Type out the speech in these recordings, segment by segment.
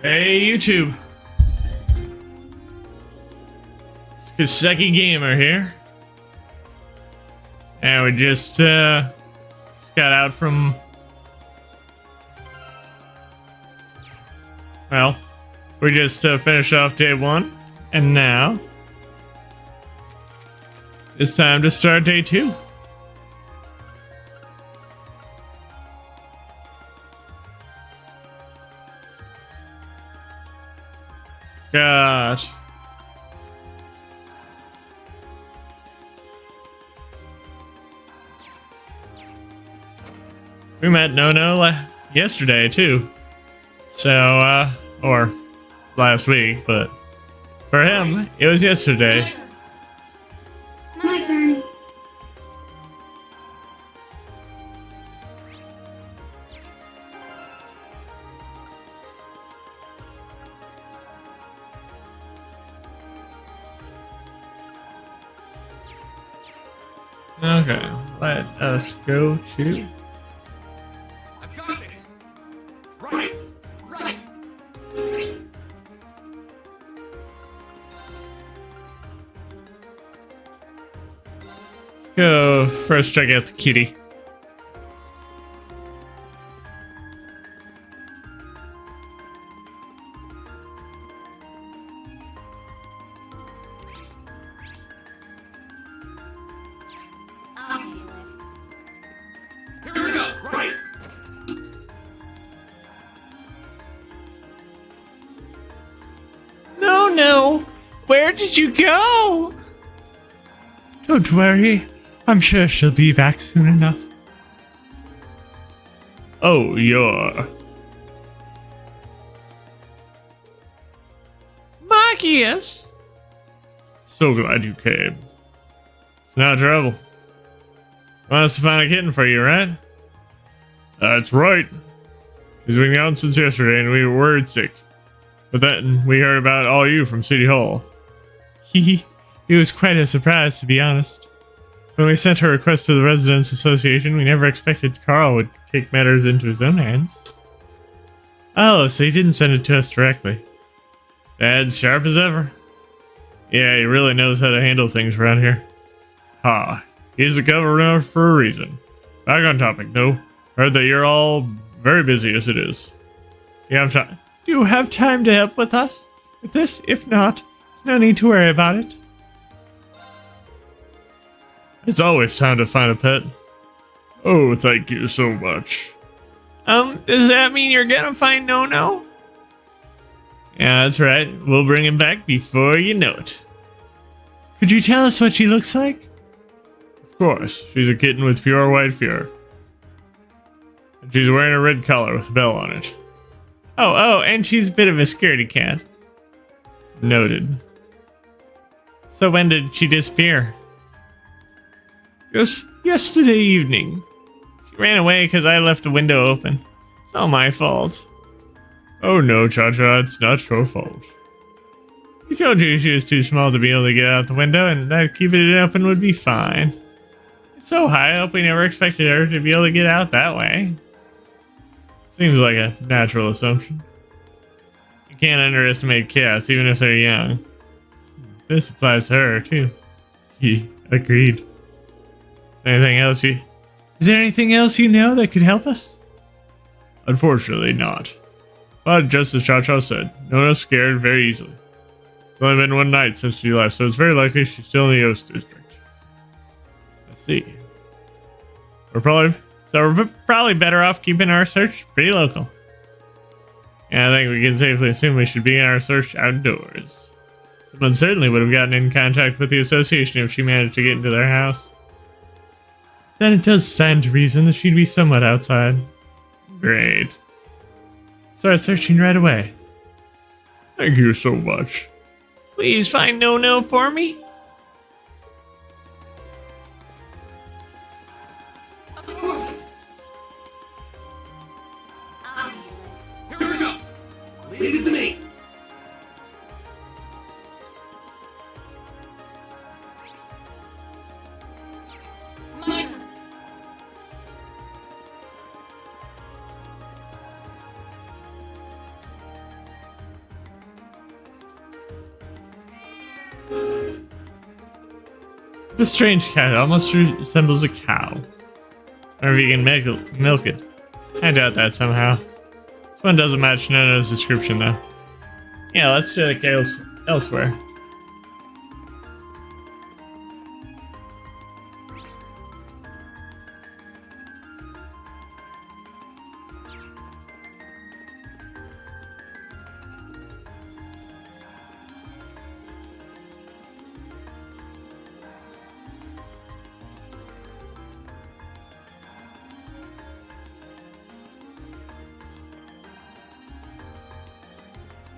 Hey YouTube, it's Kaseki Gamer here, and we just got out from, well, we just finished off day one, and now it's time to start day two. Gosh. We met Nono yesterday too. So, or last week, but for him, it was yesterday. My turn. Okay, let us go to. I've got this. Right. Let's go first check out the kitty. I'll handle it. Here we go. Right. No, where did you go? Don't worry, I'm sure she'll be back soon enough. Oh, you're Marcus. So glad you came. It's no trouble. Want us to find a kitten for you, right? That's right. He's been gone since yesterday and we were worried sick. But then we heard about all you from City Hall. It was quite a surprise, to be honest. When we sent a request to the Residents Association, we never expected Carl would take matters into his own hands. Oh, so he didn't send it to us directly. That's sharp as ever. Yeah, he really knows how to handle things around here. Ha, he's the governor for a reason. Back on topic, though. Heard that you're all very busy as it is. You have time. Do you have time to help with us? With this? If not, there's no need to worry about it. It's always time to find a pet. Oh, thank you so much. Does that mean you're gonna find No-No? Yeah, that's right. We'll bring him back before you know it. Could you tell us what she looks like? Of course. She's a kitten with pure white fur. And she's wearing a red collar with a bell on it. Oh, and she's a bit of a scaredy cat. Noted. So when did she disappear? Just yesterday evening. She ran away because I left the window open. It's all my fault. Oh no, Cha-Cha, it's not your fault. We told you she was too small to be able to get out the window and that keeping it open would be fine. It's so high up we never expected her to be able to get out that way. Seems like a natural assumption. You can't underestimate cats, even if they're young. This applies to her, too. Agreed. Is there anything else you know that could help us? Unfortunately not. But just as Cha-Cha said, Nona's scared very easily. It's only been one night since she left, so it's very likely she's still in the Yost district. Let's see. We're probably better off keeping our search pretty local. And I think we can safely assume we should begin our search outdoors. Someone certainly would have gotten in contact with the association if she managed to get into their house. Then it does stand to reason that she'd be somewhat outside. Great. Start searching right away. Thank you so much. Please find No-No for me. Of course. I'll handle it. Here we go. Leave it to me. My turn. The strange cat almost resembles a cow. Or if you can milk it. I doubt that somehow. This one doesn't match Nono's description though. Yeah, let's check elsewhere.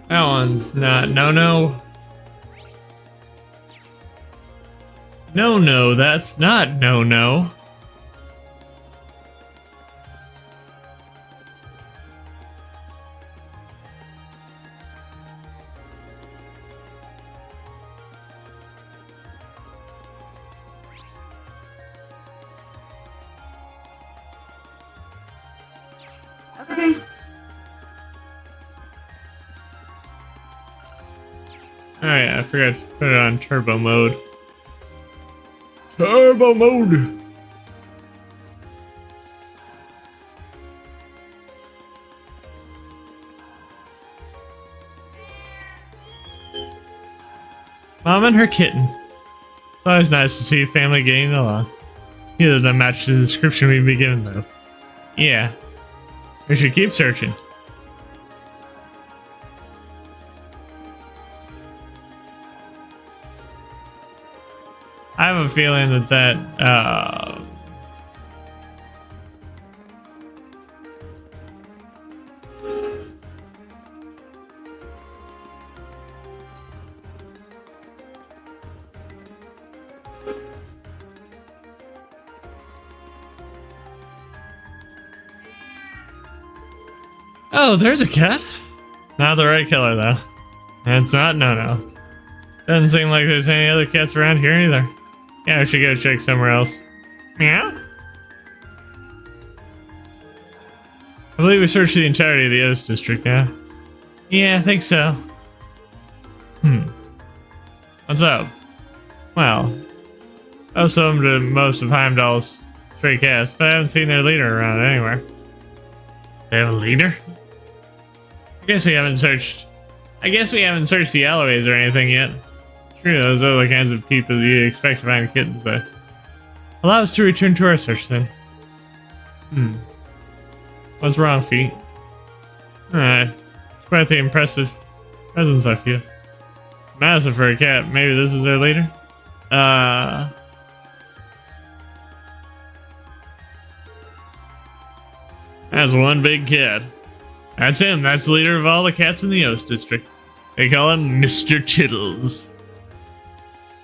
That one's not no. No, that's not no. Okay. Oh yeah, I forgot to put it on turbo mode. Turbo mode! Mom and her kitten. It's always nice to see a family getting along. Neither of them match the description we've been given though. Yeah. We should keep searching. I have a feeling that oh, there's a cat. Not the right killer though. And it's not No. Doesn't seem like there's any other cats around here either. Yeah, I should go check somewhere else. Meow? I believe we searched the entirety of the O's district now. Yeah, I think so. What's up? Well, I've home to most of Heimdall's stray cats, but I haven't seen their leader around anywhere. They have a leader? I guess we haven't searched the alleyways or anything yet. True, those are the kinds of people you'd expect to find kittens, though. Allow us to return to our search, then. What's wrong, Feet? Alright. It's quite the impressive presence, I feel. Massive for a cat. Maybe this is their leader? That's one big cat. That's him. That's the leader of all the cats in the Oast district. They call him Mr. Tittles.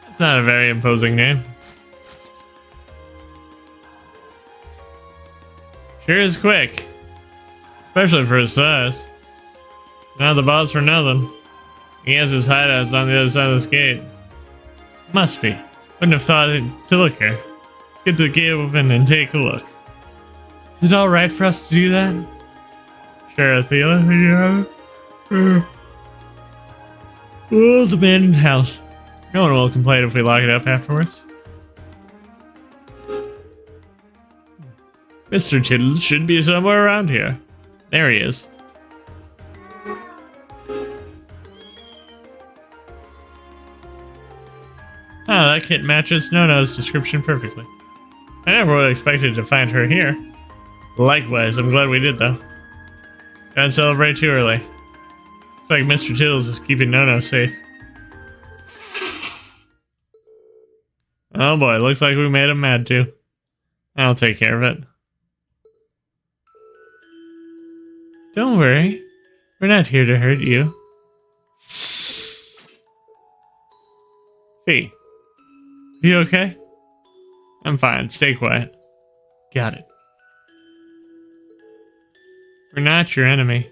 That's not a very imposing name. Sure is quick. Especially for his size. Not the boss for nothing. He has his hideouts on the other side of this gate. Must be. Wouldn't have thought to look here. Let's get the gate open and take a look. Is it alright for us to do that? Sure, Athena. Yeah. Oh, it's an abandoned house. No one will complain if we lock it up afterwards. Mr. Tittles should be somewhere around here. There he is. Oh, that kit matches Nono's description perfectly. I never would have expected to find her here. Likewise, I'm glad we did though. Don't celebrate too early. Looks like Mr. Tittles is keeping Nono safe. Oh boy, looks like we made him mad too. I'll take care of it. Don't worry. We're not here to hurt you. Fee. You okay? I'm fine. Stay quiet. Got it. We're not your enemy.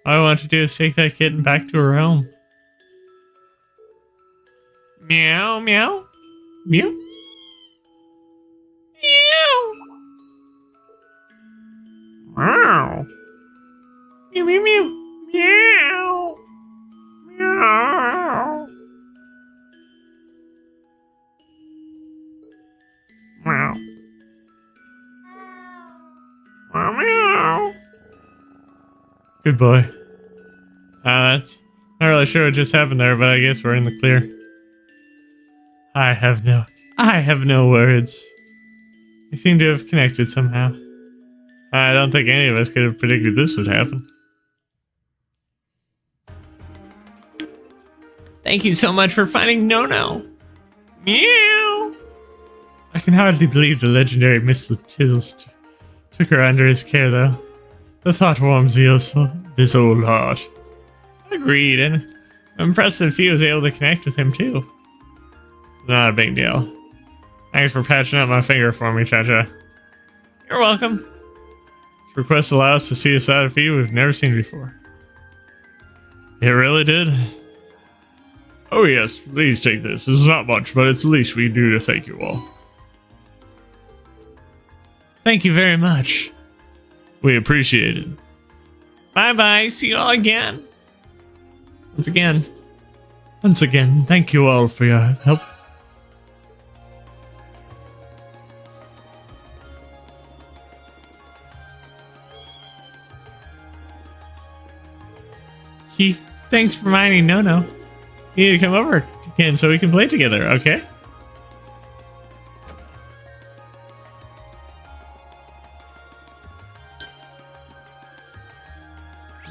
All I want to do is take that kitten back to her home. Meow, meow. Meow. Meow. Meow. Meow, meow, meow. Meow. Meow. Meow. Good boy. That's not really sure what just happened there, but I guess we're in the clear. I have no words. We seem to have connected somehow. I don't think any of us could have predicted this would happen. Thank you so much for finding Nono. Meow. I can hardly believe the legendary Mr. Tiddles took her under his care, though. The thought warms this old heart. Agreed, and I'm impressed that Fee was able to connect with him, too. Not a big deal. Thanks for patching up my finger for me, Cha-Cha. You're welcome. This request allows us to see a side of Fee we've never seen before. It really did? Oh yes, please take this. This is not much, but it's the least we can do to thank you all. Thank you very much. We appreciate it. Bye-bye. See you all again. Once again, thank you all for your help. Thanks for reminding Nono. You need to come over again so we can play together, okay?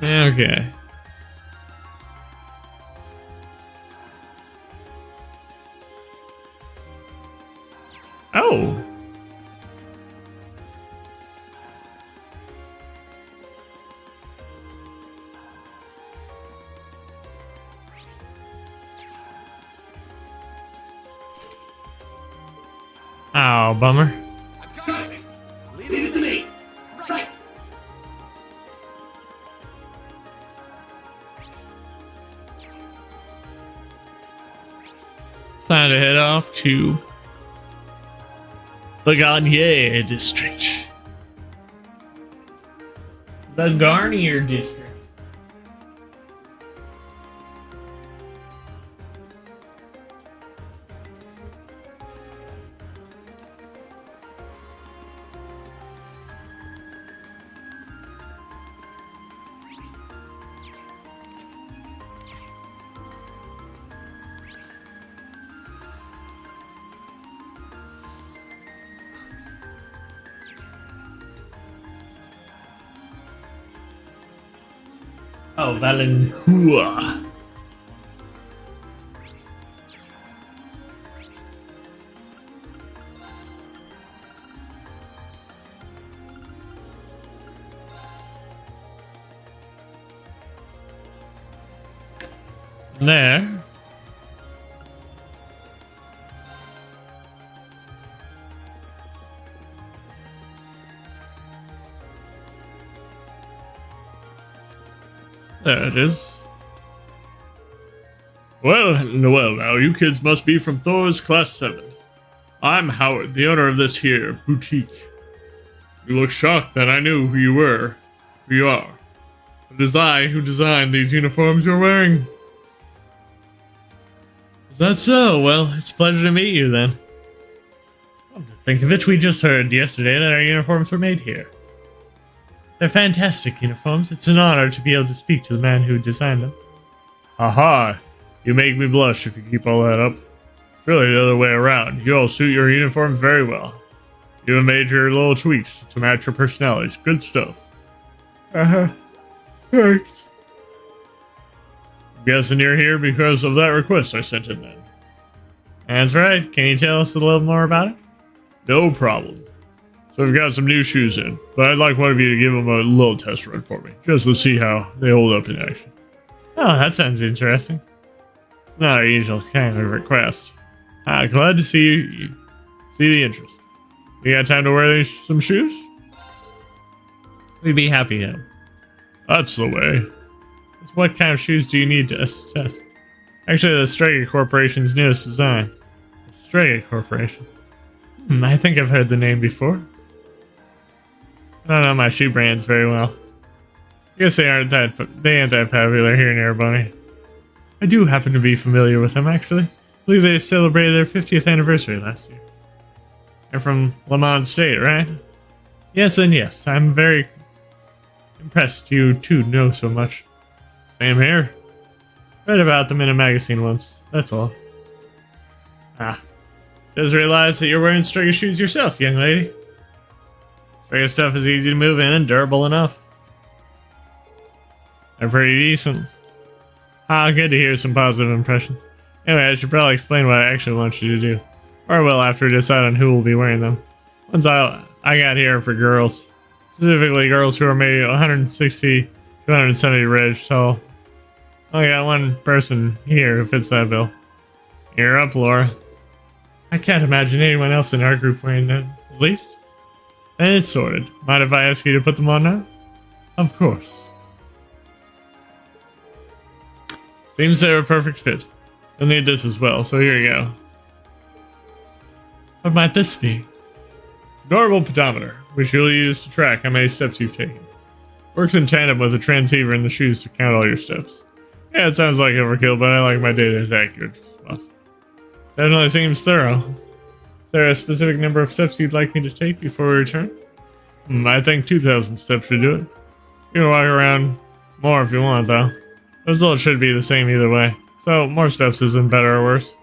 Okay. Oh. Oh, bummer. I've got this. Leave it to me. Right. It's time to head off to the Garnier district. The Garnier district. Oh, Valencourt. There. There it is. Well, now you kids must be from Thor's Class 7. I'm Howard, the owner of this here boutique. You look shocked that I knew who you were, who you are. It is I who designed these uniforms you're wearing. Is that so? Well, it's a pleasure to meet you then. Come to think of it, we just heard yesterday that our uniforms were made here. They're fantastic uniforms. It's an honor to be able to speak to the man who designed them. Aha! You make me blush if you keep all that up. It's really the other way around. You all suit your uniforms very well. You have made your little tweaks to match your personalities. Good stuff. Thanks. I'm guessing you're here because of that request I sent in then. That's right. Can you tell us a little more about it? No problem. So we've got some new shoes in, but I'd like one of you to give them a little test run for me, just to see how they hold up in action. Oh, that sounds interesting. It's not our usual kind of request. Glad to see the interest. You got time to wear some shoes? We'd be happy to. That's the way. What kind of shoes do you need to assess? Actually, the Strega Corporation's newest design. The Strega Corporation. I think I've heard the name before. I don't know my shoe brands very well. I guess they ain't that popular here in Erebony. I do happen to be familiar with them, actually. I believe they celebrated their 50th anniversary last year. They're from Lamont State, right? Yes and yes. I'm very impressed you two know so much. Same here. Read about them in a magazine once, that's all. Ah. Just realized that you're wearing Striga shoes yourself, young lady. Striga stuff is easy to move in and durable enough. They're pretty decent. Ah, good to hear some positive impressions. Anyway, I should probably explain what I actually want you to do. Or I will after we decide on who will be wearing them. Ones I got here are for girls. Specifically girls who are maybe 160 to 170 ridge tall. I got one person here who fits that bill. You're up, Laura. I can't imagine anyone else in our group wearing them, at least. And it's sorted. Mind if I ask you to put them on now? Of course. Seems they're a perfect fit. You'll need this as well, so here you go. What might this be? Adorable pedometer, which you'll use to track how many steps you've taken. Works in tandem with a transceiver in the shoes to count all your steps. Yeah, it sounds like overkill, but I like my data as accurate as possible. Definitely seems thorough. Is there a specific number of steps you'd like me to take before we return? I think 2,000 steps should do it. You can walk around more if you want, though. The result should be the same either way. So, more steps isn't better or worse.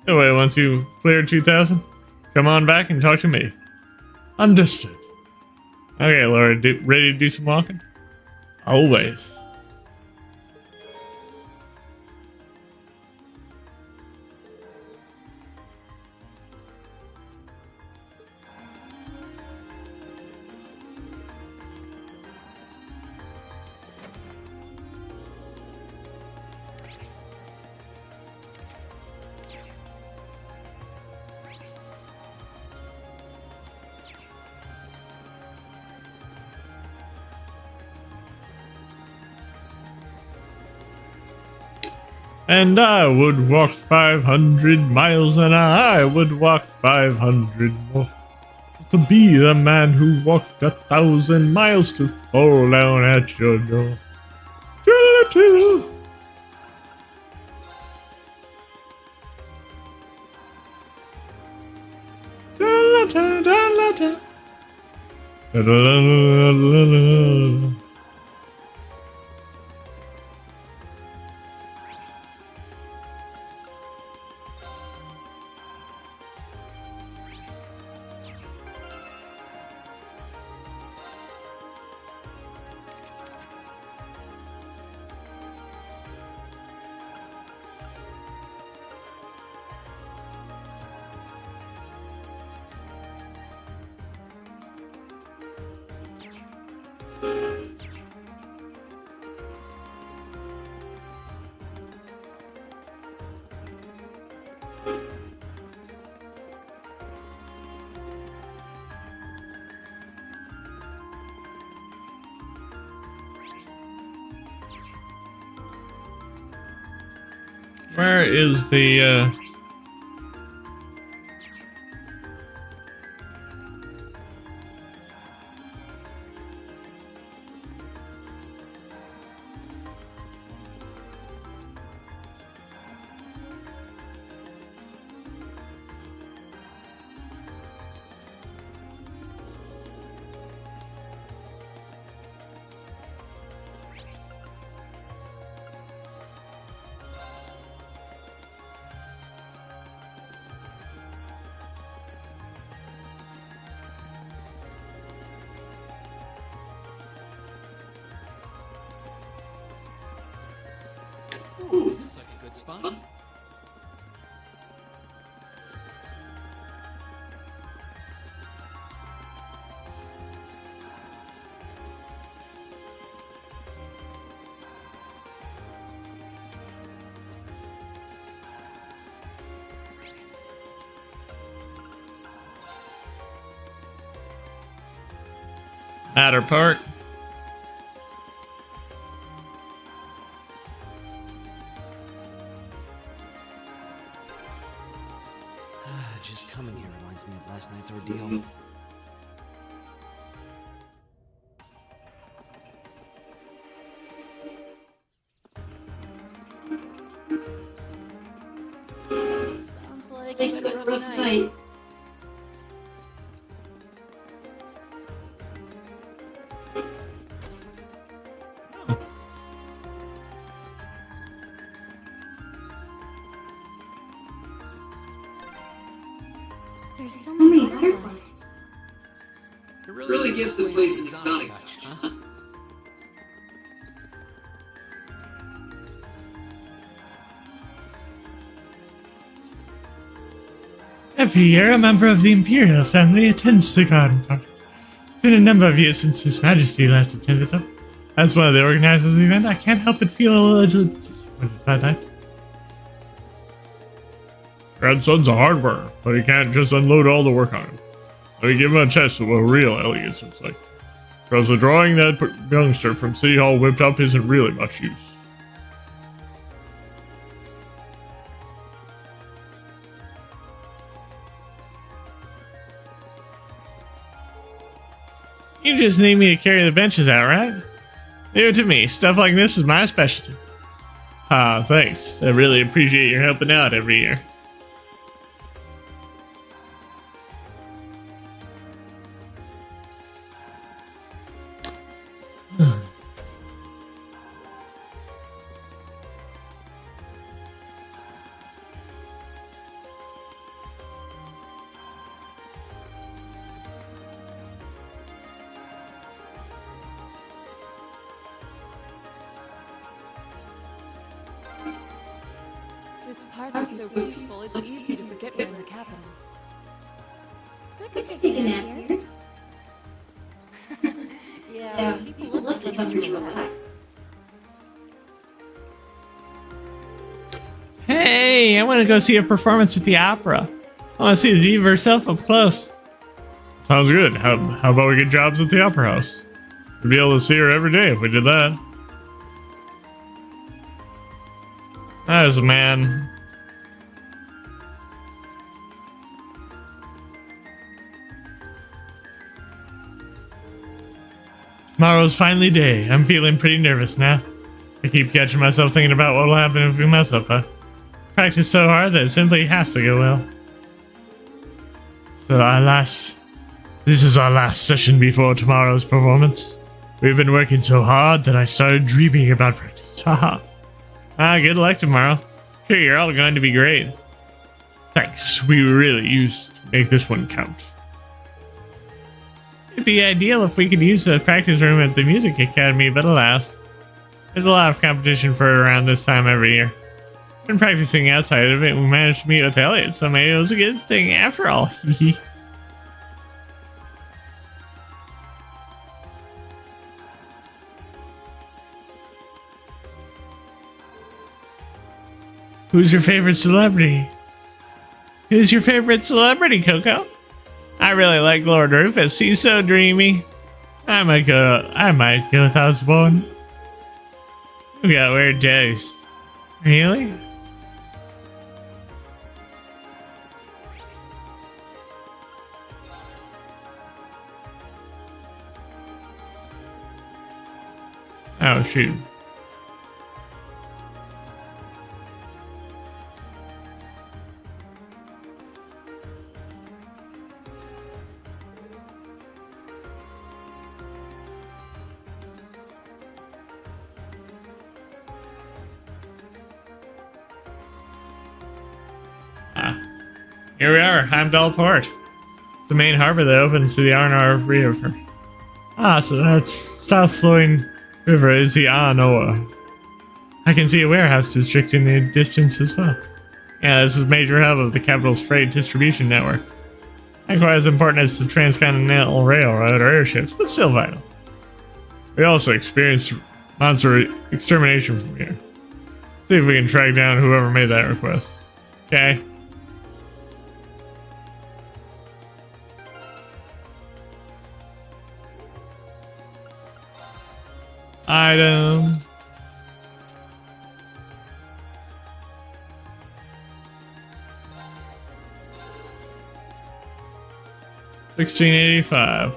Either way, once you clear 2,000, come on back and talk to me. Understood. Okay, Laura, ready to do some walking? Always. And I would walk 500 miles, and I would walk 500 more. To be the man who walked 1,000 miles to fall down at your door. Doo-doo-doo. Da-da-da-da-da-da. Da-da-da-da-da-da. Where is the, Ooh, this looks like a good spot. Adder Park? Just coming here reminds me of last night's ordeal. Sounds like a rough night. There's so many butterflies. It really gives the place an exotic touch, huh? Every year, a member of the Imperial family attends the garden party. It's been a number of years since His Majesty last attended them. As one of the organizers of the event, I can't help but feel a little disappointed by that. Grandson's a hard worker, but he can't just unload all the work on him. Let me give him a test of what real elegance looks like. Because the drawing that youngster from City Hall whipped up isn't really much use. You just need me to carry the benches out, right? Leave it to me. Stuff like this is my specialty. Ah, thanks. I really appreciate your helping out every year. This park is so peaceful, it's easy to forget we're in the capital. I could take a nap here. Yeah, people love to come here to relax. Hey, I want to go see a performance at the opera. I want to see the diva herself up close. Sounds good. How about we get jobs at the opera house? We'd be able to see her every day if we did that. That is a man. Tomorrow's finally day. I'm feeling pretty nervous now. I keep catching myself thinking about what will happen if we mess up. I practice so hard that it simply has to go well. So this is our last session before tomorrow's performance. We've been working so hard that I started dreaming about practice. Haha. Good luck tomorrow. Sure, you're all going to be great. Thanks. We really used to make this one count. It'd be ideal if we could use the practice room at the Music Academy, but alas, there's a lot of competition for it around this time every year. When practicing outside of it, we managed to meet with Elliot, so maybe it was a good thing after all. Who's your favorite celebrity? Who's your favorite celebrity, Coco? I really like Lord Rufus. He's so dreamy. I might go with Osborne. We got weird taste. Really? Oh shoot. Here we are, Heimdall Port. It's the main harbor that opens to the Arnar River. So that's south flowing river is the Anoa. I can see a warehouse district in the distance as well. Yeah, this is a major hub of the capital's freight distribution network. Not quite as important as the transcontinental railroad or airships, but still vital. We also experienced monster extermination from here. See if we can track down whoever made that request. Okay. Item. $16.85.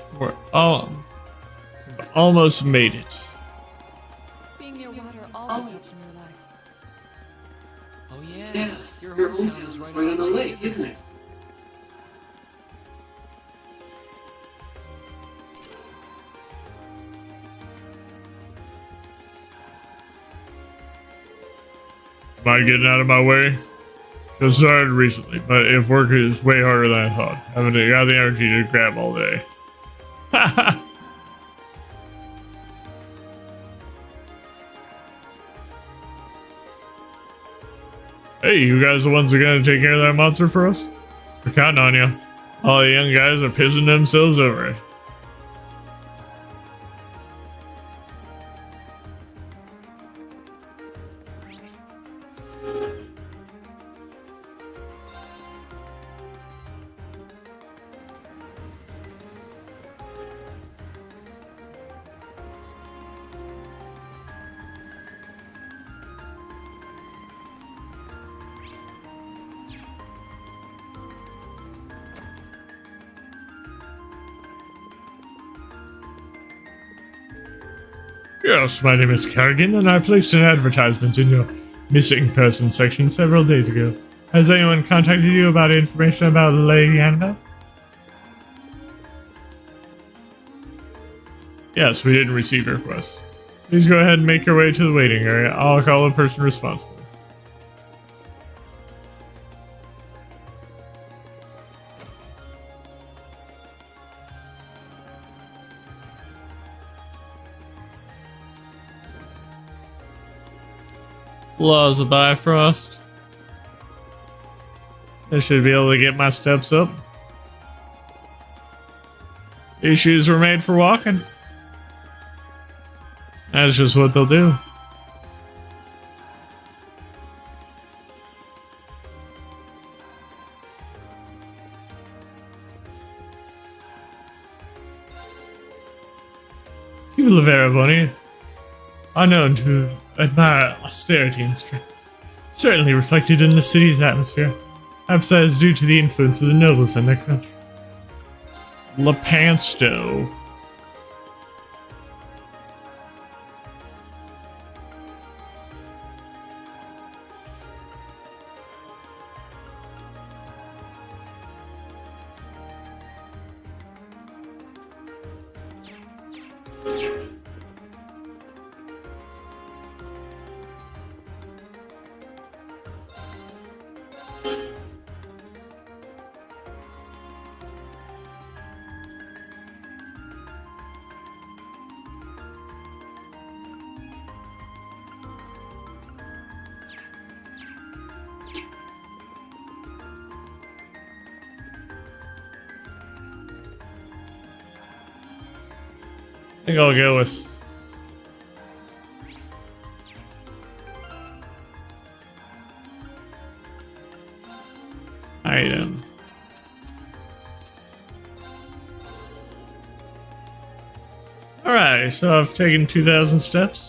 We've almost made it. Being near water always helps me relax. Oh yeah, your hometown is right on the lake, isn't it? Mind getting out of my way? Just started recently, but if work is way harder than I thought, I haven't got the energy to grab all day. Hey, you guys the ones that are gonna take care of that monster for us? We're counting on you. All the young guys are pissing themselves over it. Yes, my name is Kerrigan, and I placed an advertisement in your missing person section several days ago. Has anyone contacted you about information about Lady Annabelle? Yes, we didn't receive your request. Please go ahead and make your way to the waiting area. I'll call the person responsible. Laws of Bifrost. I should be able to get my steps up. These shoes were made for walking. That's just what they'll do. People of Erebony are known to admire austerity and strength, certainly reflected in the city's atmosphere. Perhaps that is due to the influence of the nobles and their country. Lepansto. I think I'll go with item. Alright, so I've taken 2,000 steps.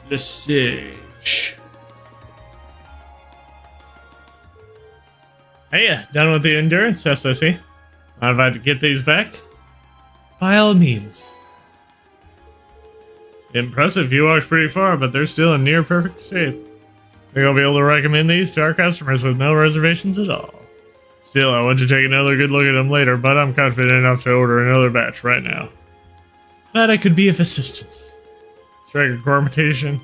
The Sage. Hey, done with the endurance test, I see. I'm about to get these back. By all means. Impressive, you walked pretty far, but they're still in near perfect shape. Think I'll be able to recommend these to our customers with no reservations at all. Still, I want to take another good look at them later, but I'm confident enough to order another batch right now. Glad I could be of assistance. Striker Corporation.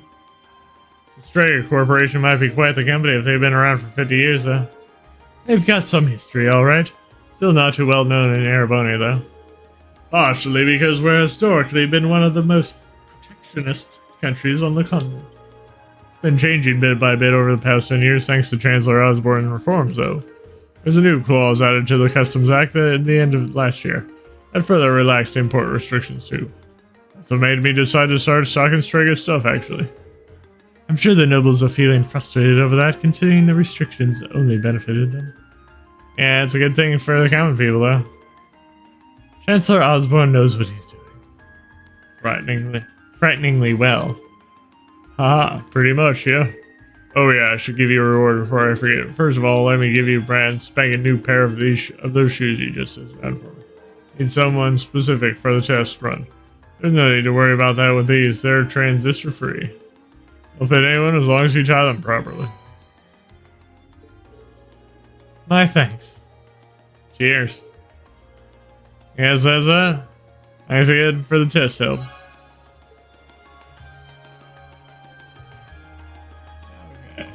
Striker Corporation might be quite the company if they've been around for 50 years, though. They've got some history, alright. Still not too well known in Erebony, though. Partially because we're historically been one of the most protectionist countries on the continent. It's been changing bit by bit over the past 10 years thanks to Chancellor Osborne's reforms, though. There's a new clause added to the Customs Act at the end of last year that further relaxed import restrictions, too. That's what made me decide to start stocking Striker's stuff, actually. I'm sure the nobles are feeling frustrated over that, considering the restrictions only benefited them. Yeah, it's a good thing for the common people, though. Chancellor Osborne knows what he's doing. Frighteningly well. Haha, pretty much, yeah. Oh yeah, I should give you a reward before I forget. First of all, let me give you a brand spanking new pair of those shoes you just designed for me. Need someone specific for the test run. There's no need to worry about that with these. They're transistor free. They'll fit anyone as long as you tie them properly. My thanks. Cheers. Yes, that's thanks again for the test help. Okay.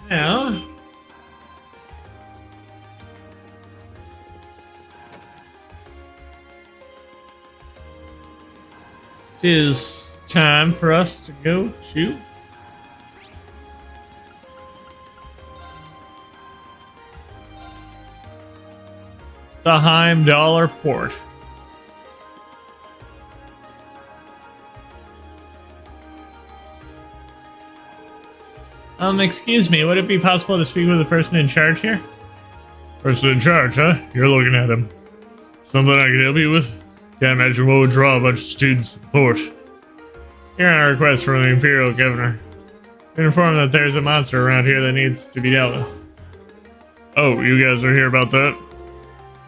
Now, it is time for us to go to the Heimdallr Port. Excuse me, would it be possible to speak with the person in charge here? Person in charge, huh? You're looking at him. Something I can help you with? Can't imagine what would draw a bunch of students to the port. Here on a request from the Imperial Governor. Been informed that there's a monster around here that needs to be dealt with. Oh, you guys are here about that?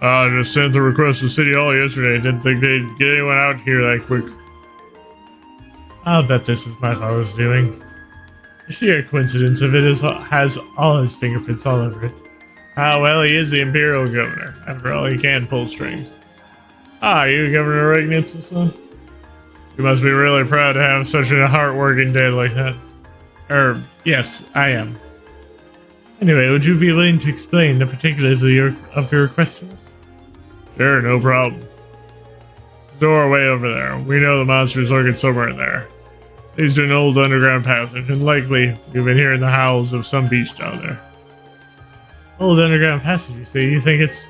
I just sent the request to City Hall yesterday. Didn't think they'd get anyone out here that quick. I'll bet this is my father's doing. The sheer coincidence of it has all his fingerprints all over it. Ah, well, he is the Imperial Governor. After all, he can pull strings. Ah, you Governor Regnitz' son? You must be really proud to have such a hard-working dad like that. Yes, I am. Anyway, would you be willing to explain the particulars of your request to us? Sure, no problem. Doorway over there. We know the monster's lurking somewhere in there. Leads to an old underground passage, and likely you've been hearing the howls of some beast down there. Old underground passage, you say? You think it's...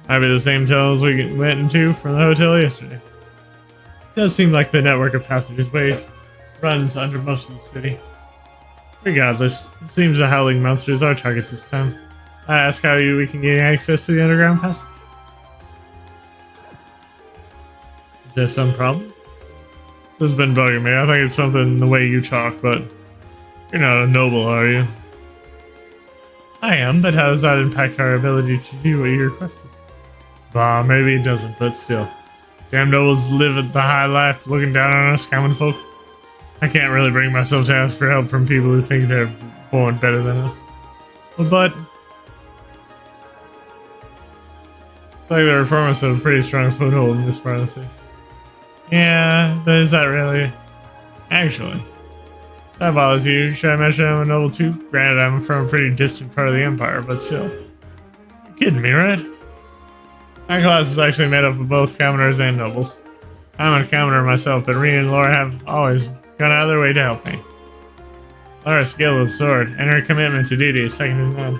might be the same tunnels we went into from the hotel yesterday. It does seem like the network of passageways runs under most of the city. Regardless, it seems the howling monster is our target this time. I ask how we can gain access to the underground passage. Is there some problem? This has been bugging me. I think it's something in the way you talk, but you're not a noble, are you? I am, but how does that impact our ability to do what you requested? Bah, maybe it doesn't, but still. Damn nobles live the high life looking down on us common folk. I can't really bring myself to ask for help from people who think they're born better than us. But it's like the reformers have a pretty strong foothold in this part of the city. Yeah, but is that really? Actually, if that bothers you, should I mention I'm a noble too? Granted, I'm from a pretty distant part of the Empire, but still. You're kidding me, right? My class is actually made up of both commoners and nobles. I'm a commoner myself, but Rena and Laura have always gone out of their way to help me. Laura's skill with the sword, and her commitment to duty is second to none.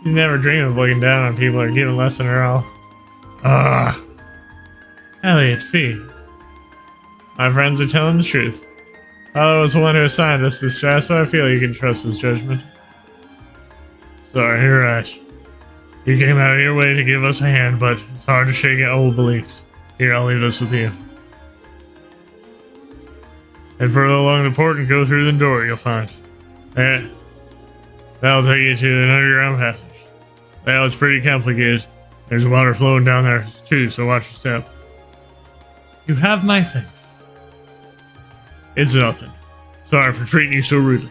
You never dream of looking down on people or giving less than her all. Elliot Fee. My friends are telling the truth. Father was the one who assigned us this job, so I feel you can trust his judgment. Sorry, you're right. You came out of your way to give us a hand, but it's hard to shake old beliefs. Here, I'll leave this with you. Head further along the port and go through the door you'll find. There. That'll take you to an underground passage. Well, it's pretty complicated. There's water flowing down there, too, so watch your step. You have my thanks. It's nothing. Sorry for treating you so rudely.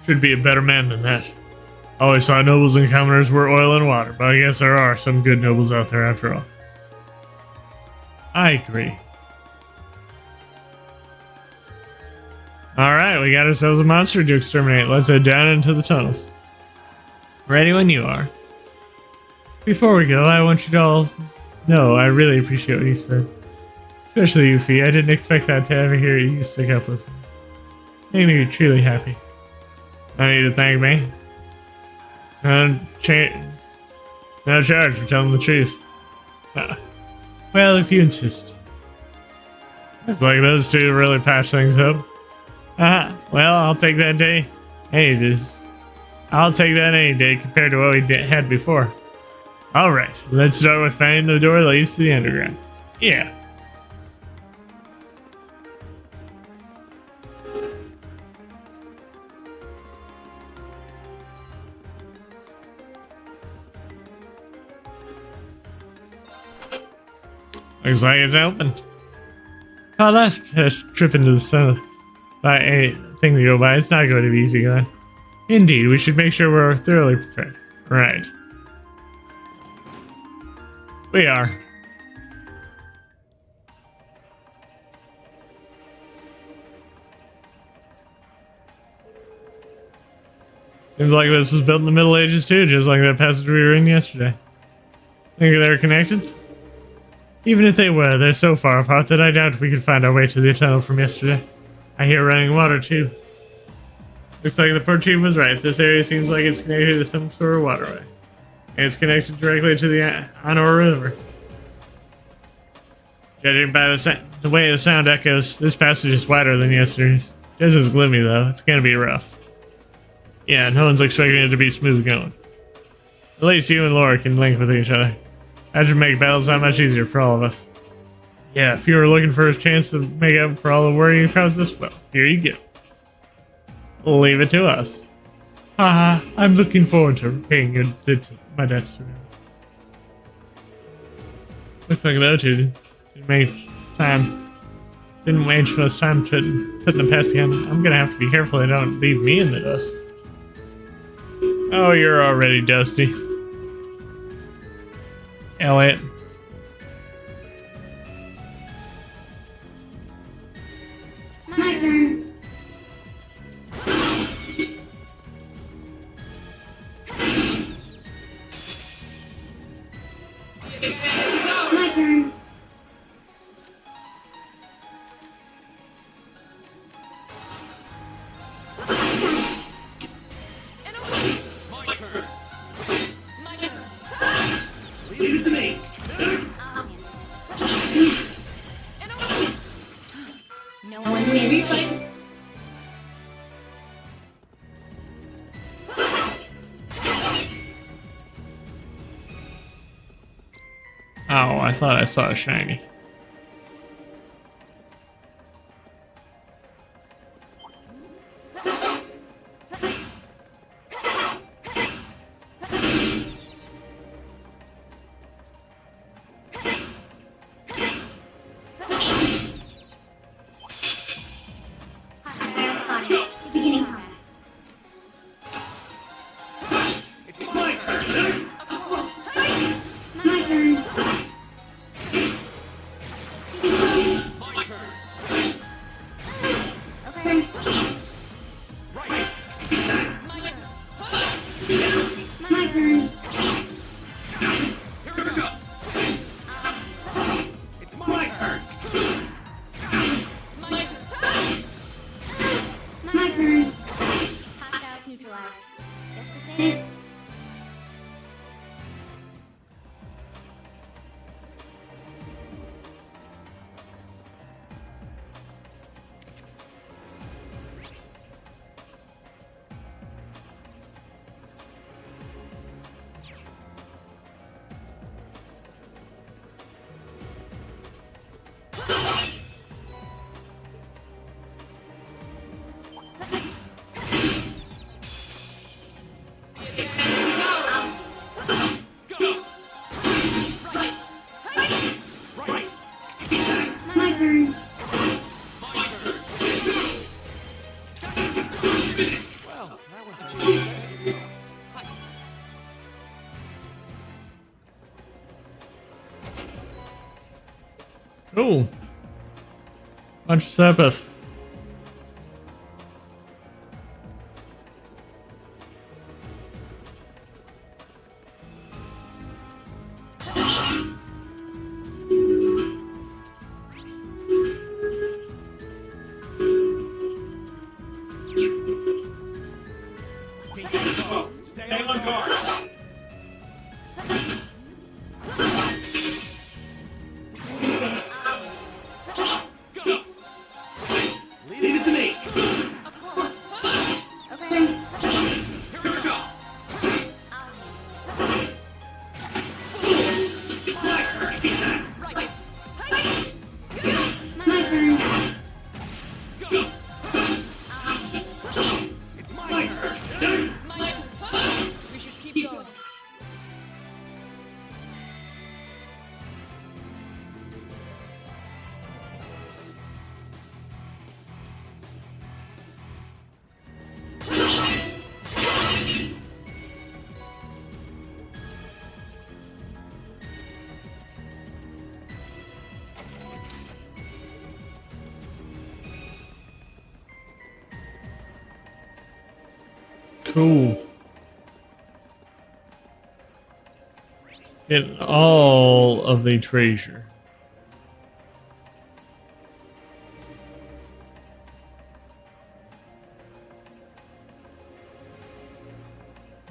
Should be a better man than that. Always thought nobles and commoners were oil and water, but I guess there are some good nobles out there after all. I agree. Alright, we got ourselves a monster to exterminate. Let's head down into the tunnels. Ready when you are. Before we go, I want you to all know I really appreciate what you said. Especially you, Fee. I didn't expect that to ever hear you stick up with me. Made me truly happy. No need to thank me. No charge for telling the truth. Well, if you insist. It's like those two really patch things up. Well, I'll take that day. I'll take that any day compared to what we had before. Alright, let's start with finding the door that leads to the underground. Yeah. Looks like it's open. Our last trip into the sun by a thing to go by. It's not going to be easy going. Indeed, we should make sure we're thoroughly prepared. Right. We are. Seems like this was built in the Middle Ages too, just like that passage we were in yesterday. Think they're connected? Even if they were, they're so far apart that I doubt we could find our way to the tunnel from yesterday. I hear running water too. Looks like the poor chief was right. This area seems like it's connected to some sort of waterway. And it's connected directly to the Anor River. Judging by the way the sound echoes, this passage is wider than yesterday's. Just as gloomy though, it's gonna be rough. Yeah, no one's expecting it to be smooth going. At least you and Laura can link with each other. That should make battles that much easier for all of us. Yeah, if you were looking for a chance to make up for all the worry you caused us, well, here you go. We'll leave it to us. Haha, I'm looking forward to paying my debts to you. Looks like those two didn't waste much time putting the past behind them. I'm gonna have to be careful they don't leave me in the dust. Oh, you're already dusty. Elliot. My turn. My turn. No one's in. Oh, I thought I saw a shiny. Beginning combat. My turn. Okay. My turn. My turn. Hostiles neutralized. Yes, proceed. My turn. Well, that went the chase. Cool. Bunch of Sabbath. Stay on guard. Cool. Get all of the treasure.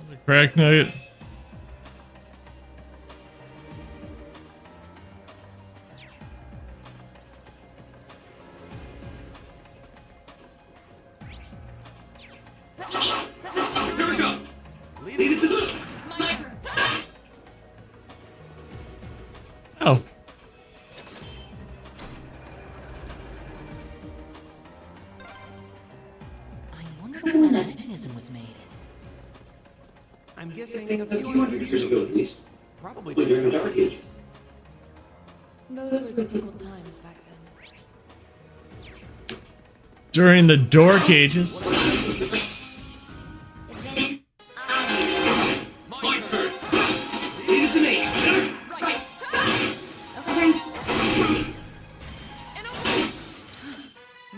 The crack nugget. Here we go. Lead it to the. My turn. Oh. I wonder when that mechanism was made. I'm guessing a few hundred years ago at least. Probably during the Dark Ages. Those were difficult times back then. During the Dark Ages. My turn. Lead it to me. Right.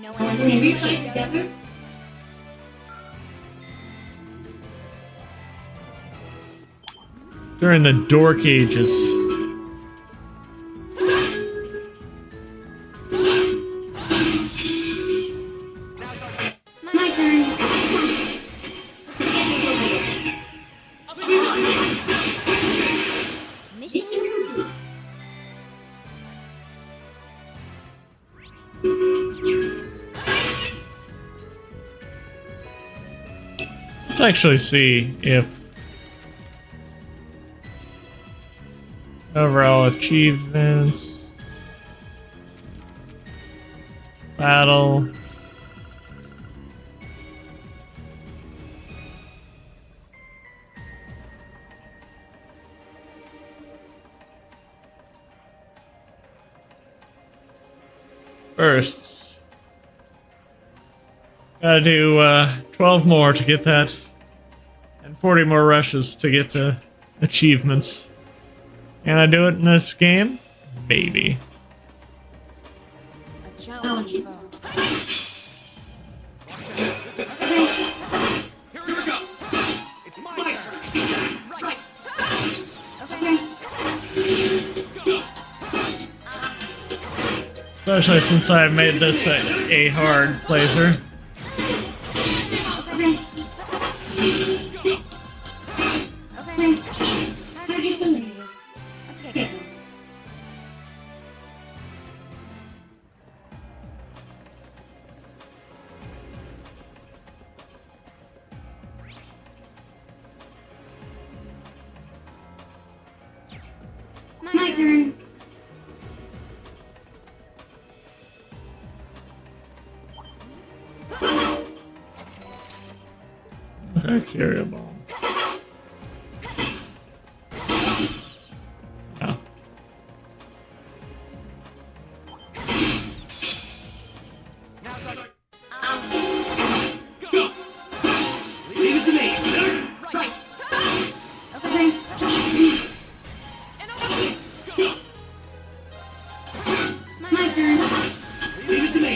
No one's in reach together. During the Dork Ages. My turn. Mission complete. Let's actually see if overall achievements, battle. Bursts. Gotta do 12 more to get that, and 40 more rushes to get the achievements. Can I do it in this game? Maybe. A challenge foe. Here we go. It's my turn. Right. Especially since I've made this a hard playthrough. Okay. Target's eliminated. Let's get going. My turn. Okay, carry a bomb. Oh. Lead it to me. Right. Okay. My turn. Lead it to me.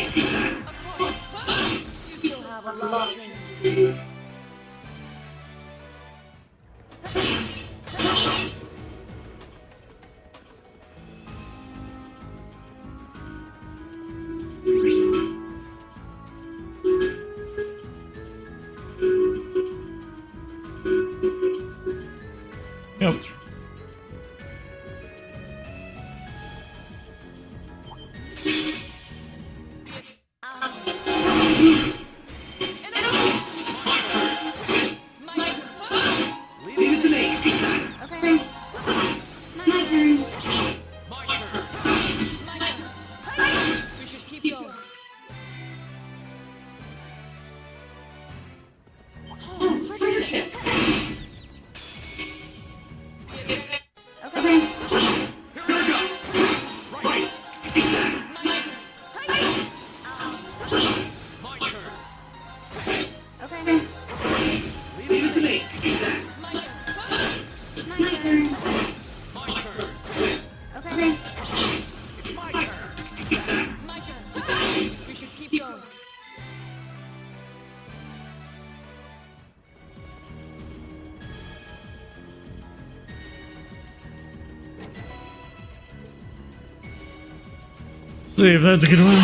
Of course. You still have a lot of training. Yep. My See if that's a good one.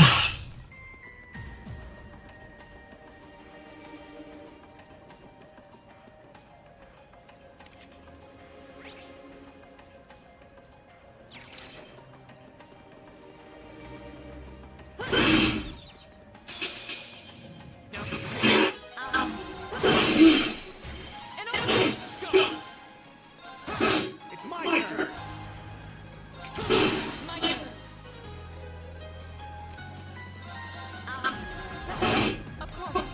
Of course.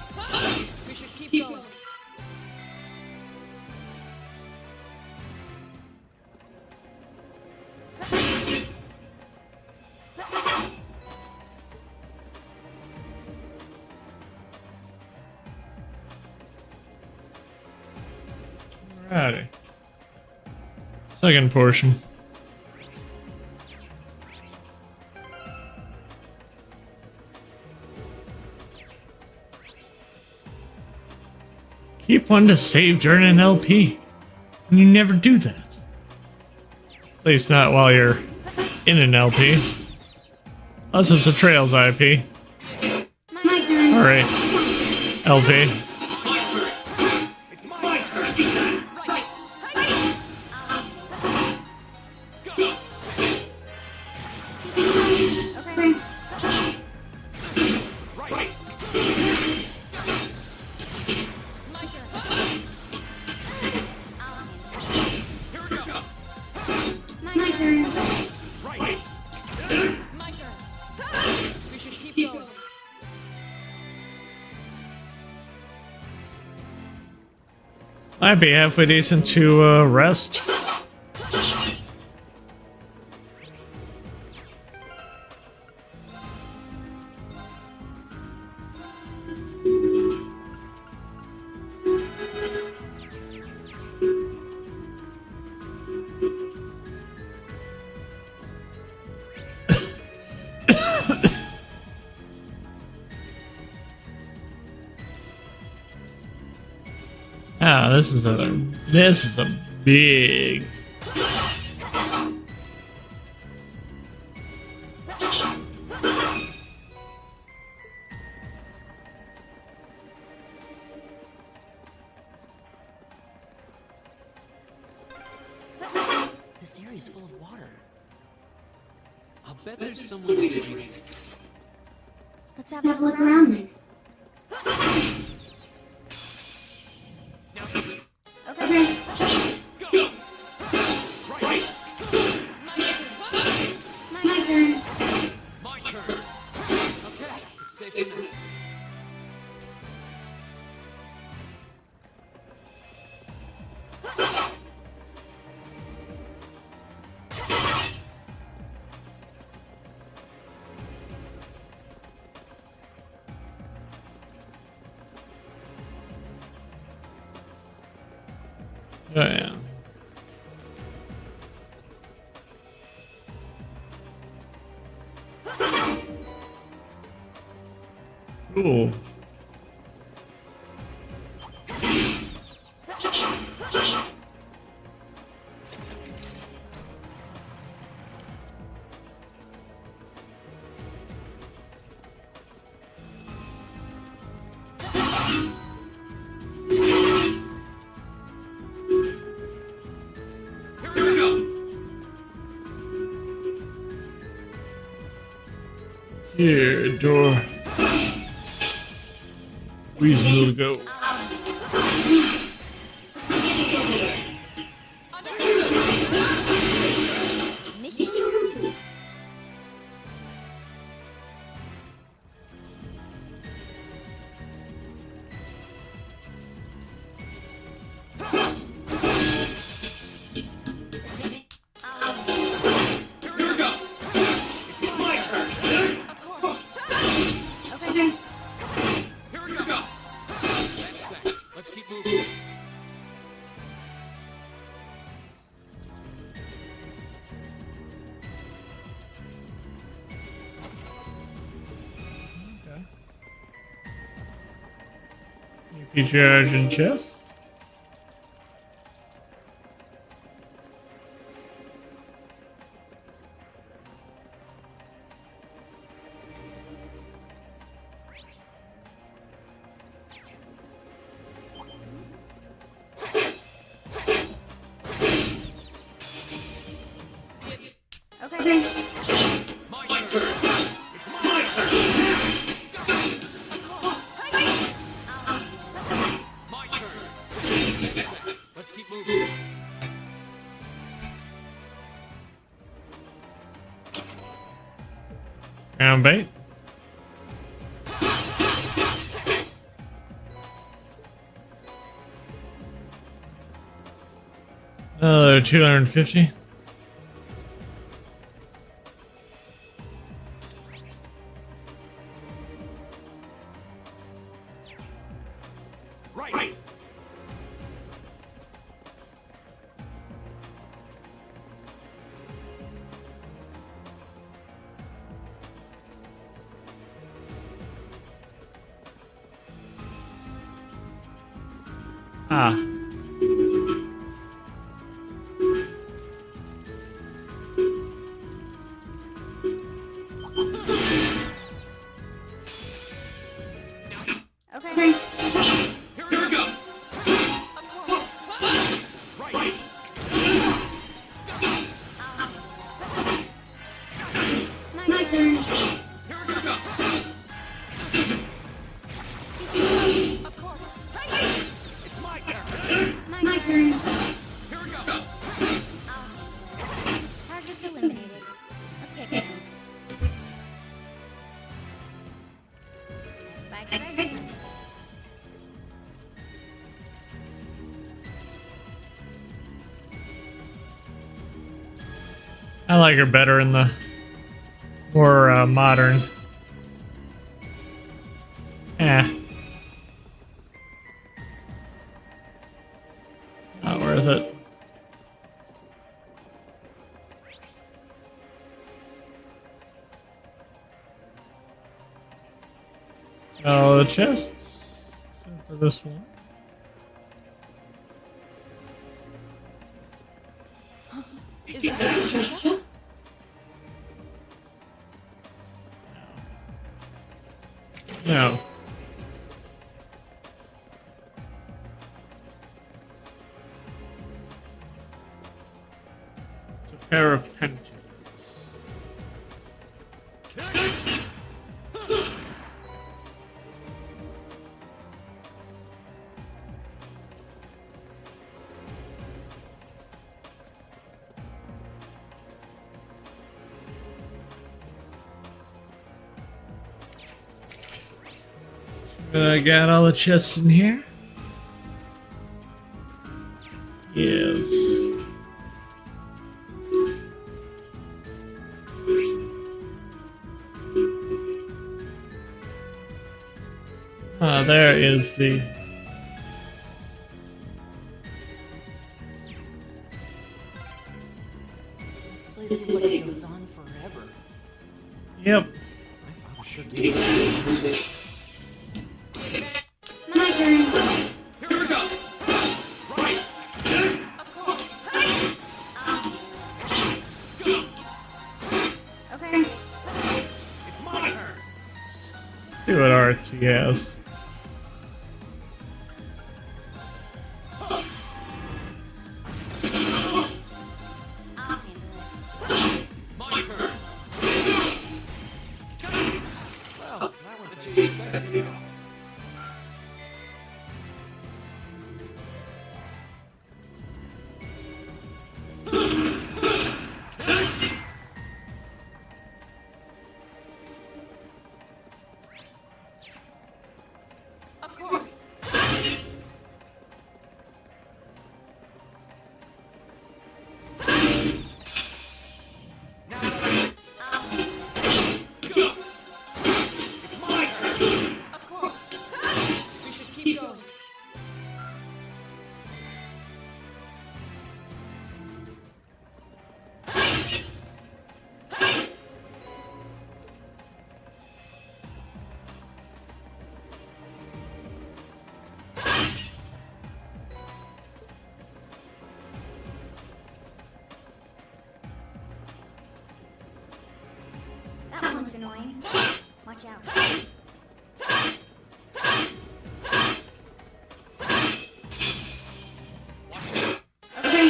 We should keep going. Alrighty. Second portion. Keep one to save during an LP. And you never do that. At least not while you're in an LP. Unless it's a Trails IP. My turn. Alright. LP. Okay. My turn. My turn. My turn. We should keep going. Might be halfway decent to rest. Ah, this is a big. This area is full of water. I'll bet there's someone to drink it. Let's have a look around then. Okay. My turn. My turn. Okay, it's safe for now. Oh, yeah. Cool. Here we go. Here, door. Reasonable to go. Mission complete. Here we go. It's my turn. Of course. Okay. Here we go. That's that. Let's keep moving. You charge and chest. Let's keep moving. Ground bait. Another 250. Right. Ah. Okay. Here we go. Right. My turn. Here we go. Of course. It's my turn. My turn. Here we go. Target's eliminated. Let's get going. Spike ready. I like her better in the more modern. Not worth it. Oh, the chests. Except for this one. Is that a treasure chest? No. It's a pair of penitents. I got all the chests in here. Yes. Ah, there is the. This place is like it goes on forever. Yep. My father sure gave us. My turn. Here we go. Right. Of course. Okay. It's my turn. See what arts he has. I'll handle it. My turn. Well, that went the 2 seconds ago. Of course. Go. It's my turn. Of course. We should keep going. That one's annoying. Watch out. Okay.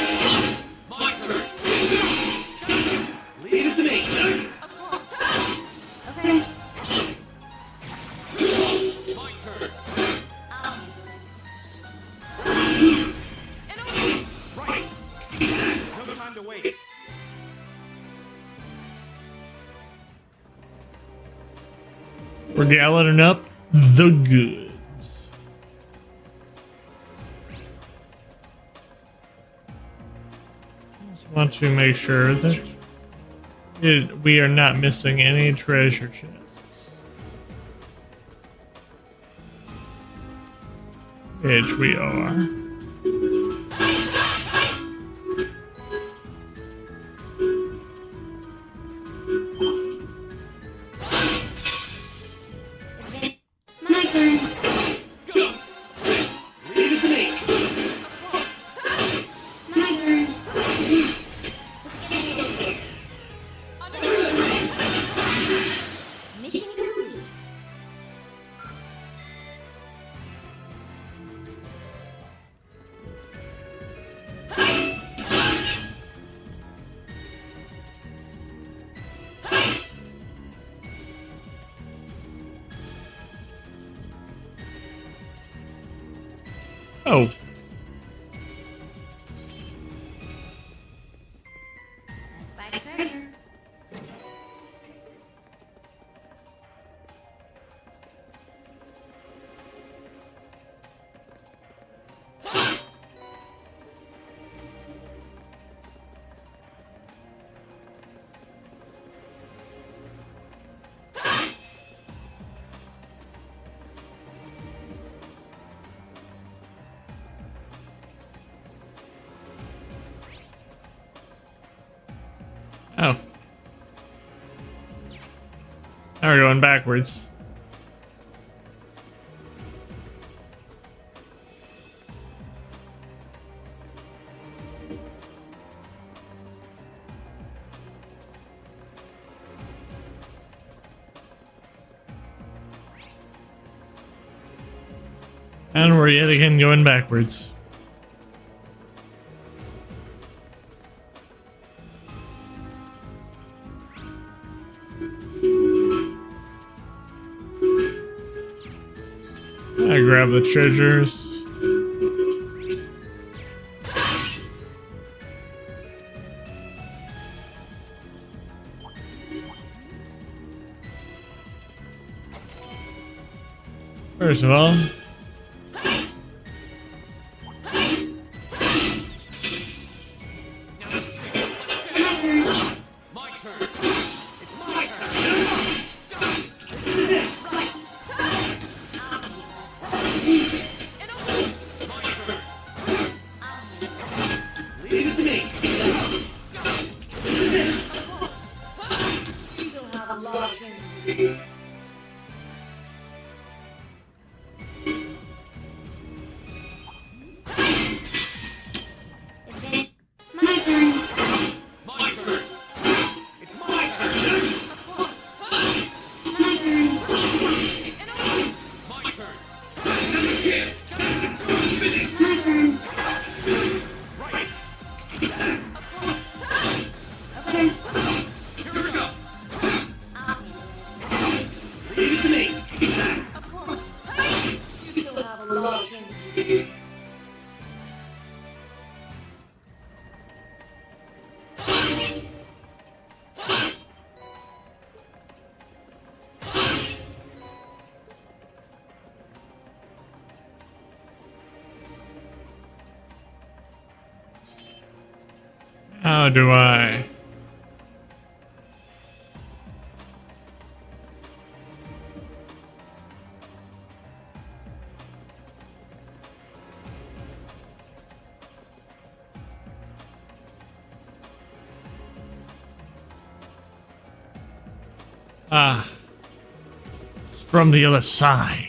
My turn. Leave it to me. We're galloning up the goods. Just want to make sure that we are not missing any treasure chests. Which we are. My turn. My turn. Mission complete. Oh. I spy treasure. Oh. Now we're going backwards. And we're yet again going backwards. I grab the treasures. First of all, My turn. It's my turn. My turn. Leave it to me. You still have a lot of training to do. My turn. My turn. It's my turn. My turn. My turn. My turn. Right. Okay. Here we go. I'll handle it. Leave it to me. You still have a lot of training to do. how do I? Ah, it's from the other side.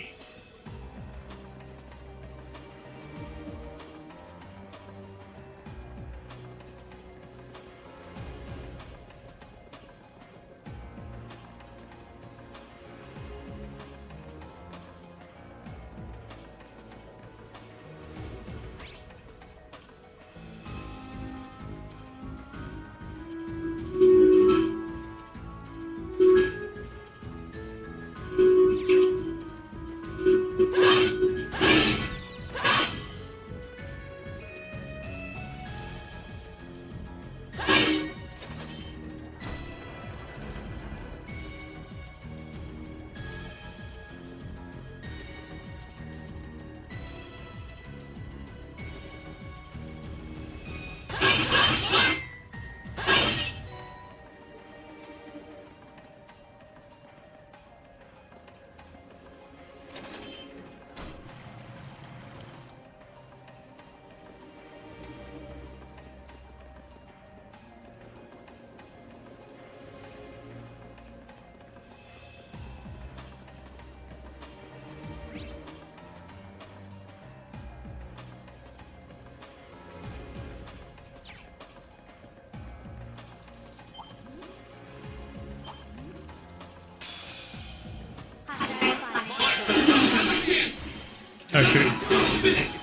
Oh shoot.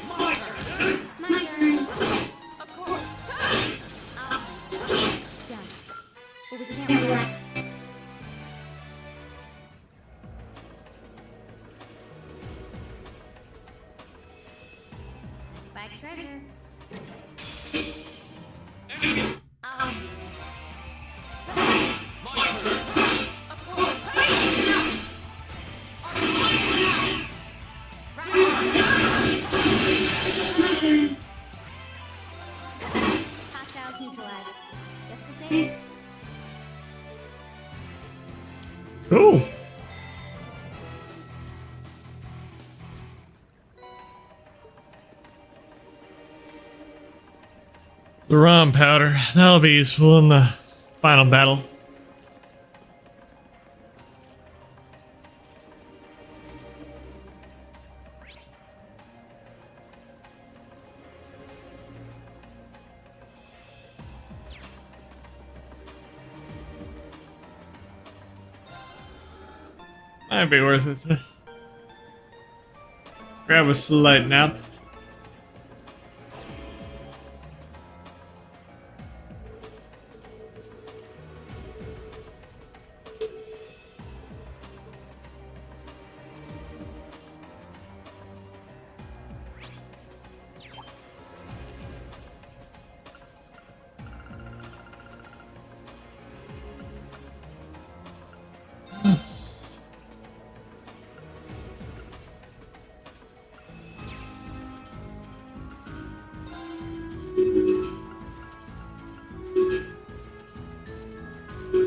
My turn. Of course. Done. But we can't relax. Spike treasure. Of course. Hostiles neutralized. Guess we're safe. Cool. The ROM powder. That'll be useful in the final battle. Might be worth it to grab a slight nap.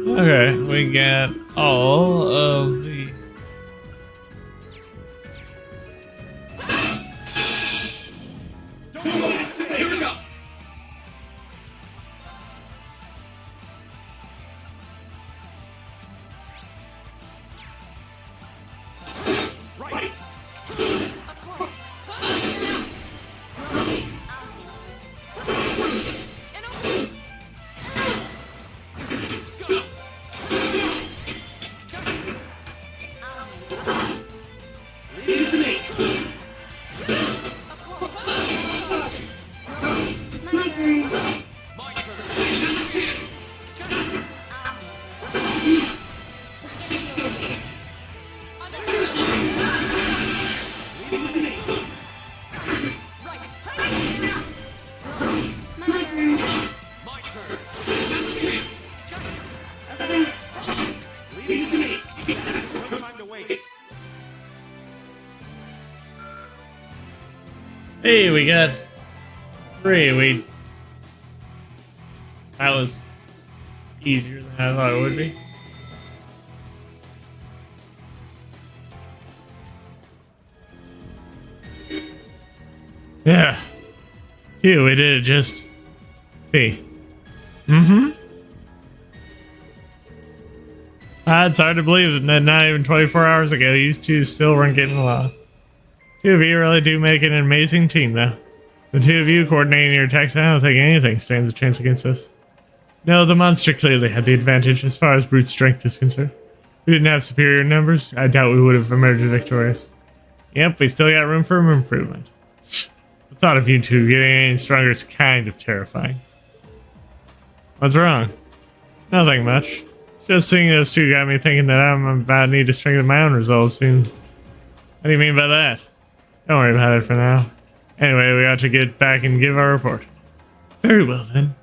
Okay, we got all of the. Here we go. Right. Of course. And over. Go. Leave it to me. Of course. My turn. My turn. My turn. My turn. Okay. Leave it to me. No time to waste. Hey, we got 3. That was easier than I thought it would be. Yeah. Phew, we did it just. See. It's hard to believe that not even 24 hours ago, you two still weren't getting along. Two of you really do make an amazing team, though. The two of you coordinating your attacks, I don't think anything stands a chance against us. No, the monster clearly had the advantage as far as brute strength is concerned. If we didn't have superior numbers, I doubt we would have emerged victorious. Yep, we still got room for improvement. The thought of you two getting any stronger is kind of terrifying. What's wrong? Nothing much. Just seeing those two got me thinking that I'm about to need to strengthen my own resolve soon. What do you mean by that? Don't worry about it for now. Anyway, we ought to get back and give our report. Very well, then.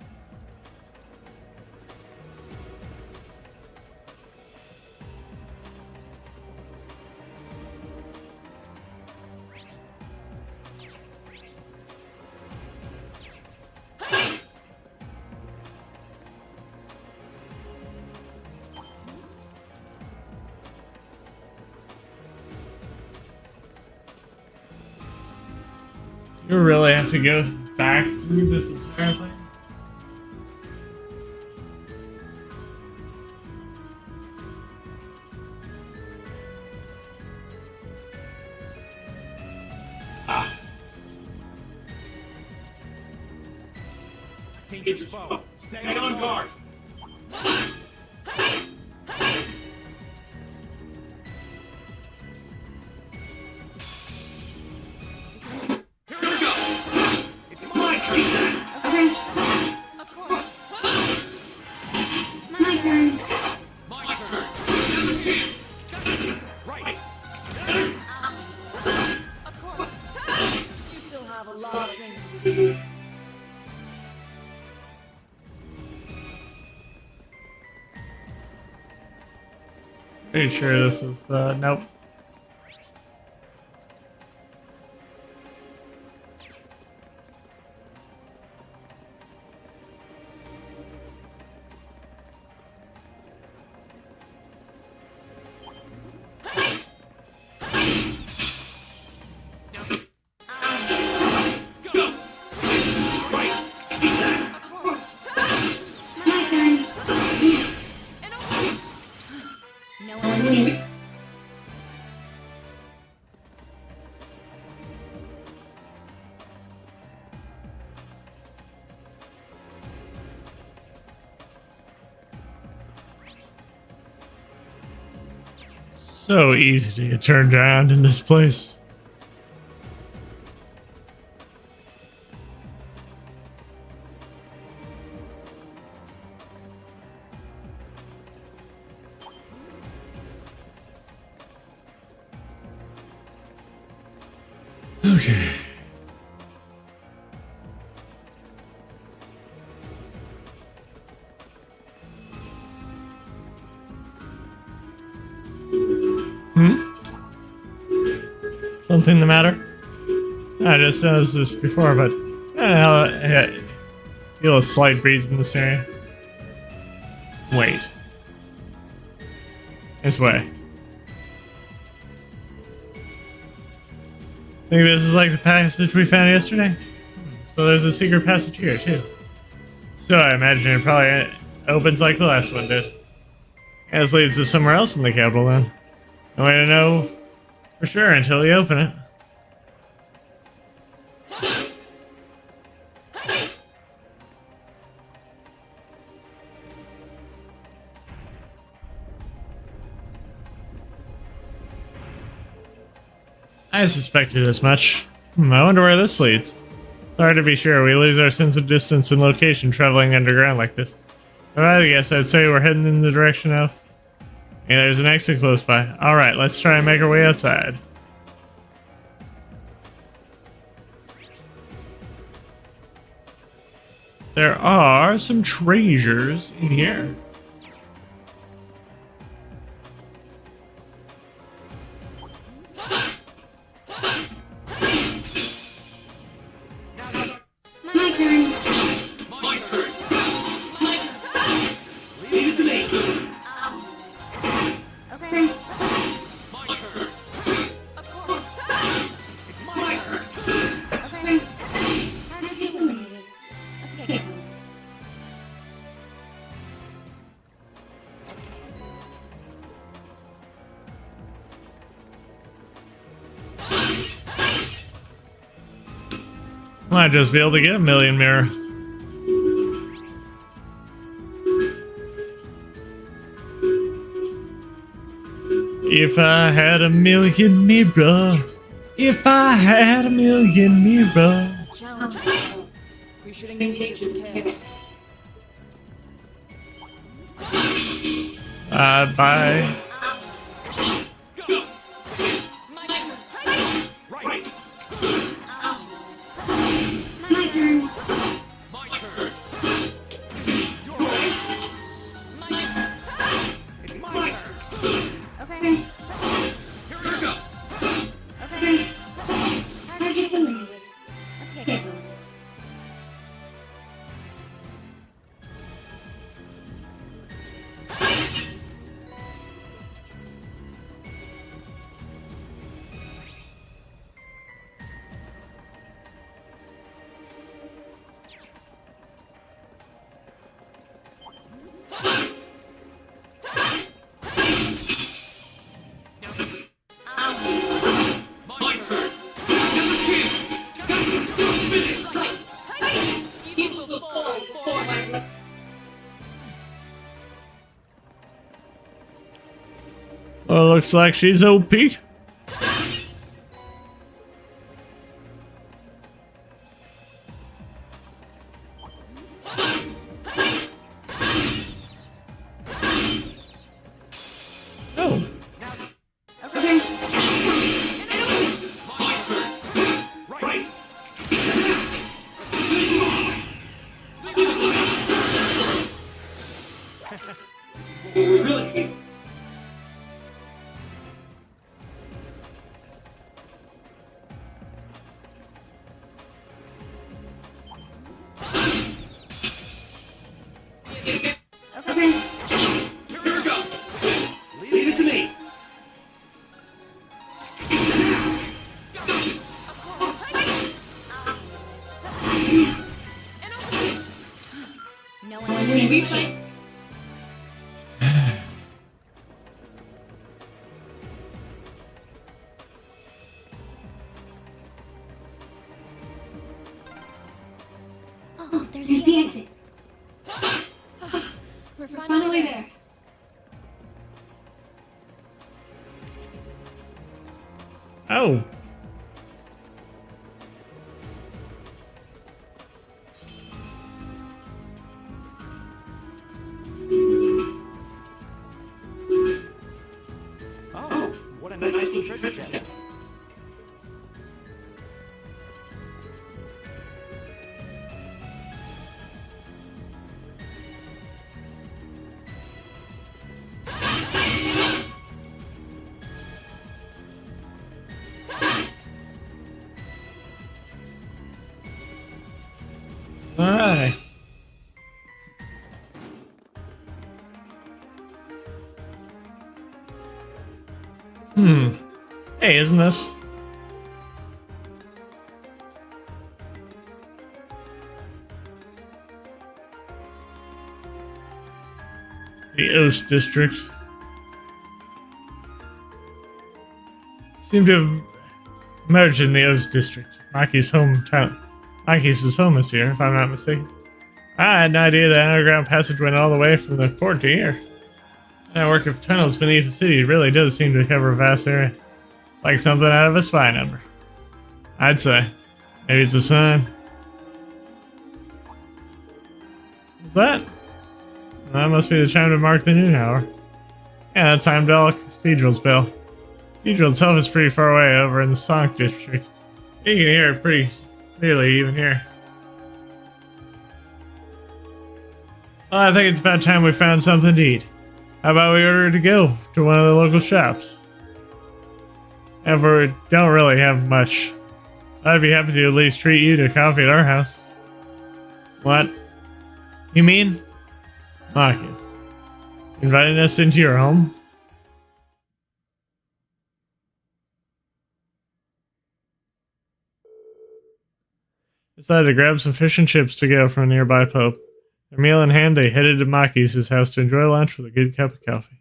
You really have to go back through this entire thing? Dangerous foe. Stay on guard. Pretty sure this is the nope. My turn. No one's here. So easy to get turned around in this place. Okay. Something the matter? I just noticed this before, but I feel a slight breeze in this area. Wait. This way. Think this is like the passage we found yesterday? So there's a secret passage here, too. So I imagine it probably opens like the last one did. And this leads to somewhere else in the capital, then. No way to know for sure until you open it. I suspected as much. I wonder where this leads. It's hard to be sure. We lose our sense of distance and location traveling underground like this. But I guess I'd say we're heading in the direction of... Yeah, there's an exit close by. Alright, let's try and make our way outside. There are some treasures in here. My turn. Okay. Okay. Target is eliminated. Let's get going. Might just be able to get a million mirror. If I had a million mirror. If I had a million mirror. Challenge. We should engage with care. Bye. My turn. Okay. Okay. Target is eliminated. Let's get going. Well, looks like she's OP. Oh. Okay. we fight? Oh, there's the exit. We're Finally there. Oh. Oh, what a nice little treasure chest. Alright. Hey, isn't this? The Oast District. Seem to have merged in the Oast District. Maki's hometown. Maki's home is here, if I'm not mistaken. I had no idea that underground passage went all the way from the port to here. The network of tunnels beneath the city really does seem to cover a vast area. Like something out of a spy number. I'd say. Maybe it's a sign. What's that? That must be the chime to mark the noon hour. Yeah, that's Heimdall Cathedral's bell. The cathedral itself is pretty far away over in the Sonk district. You can hear it pretty clearly even here. Well, I think it's about time we found something to eat. How about we order to go to one of the local shops? And we don't really have much. I'd be happy to at least treat you to coffee at our house. What? You mean? Marcus. Inviting us into your home? Decided to grab some fish and chips to go from a nearby pub. Their meal in hand, they headed to Maki's house to enjoy lunch with a good cup of coffee.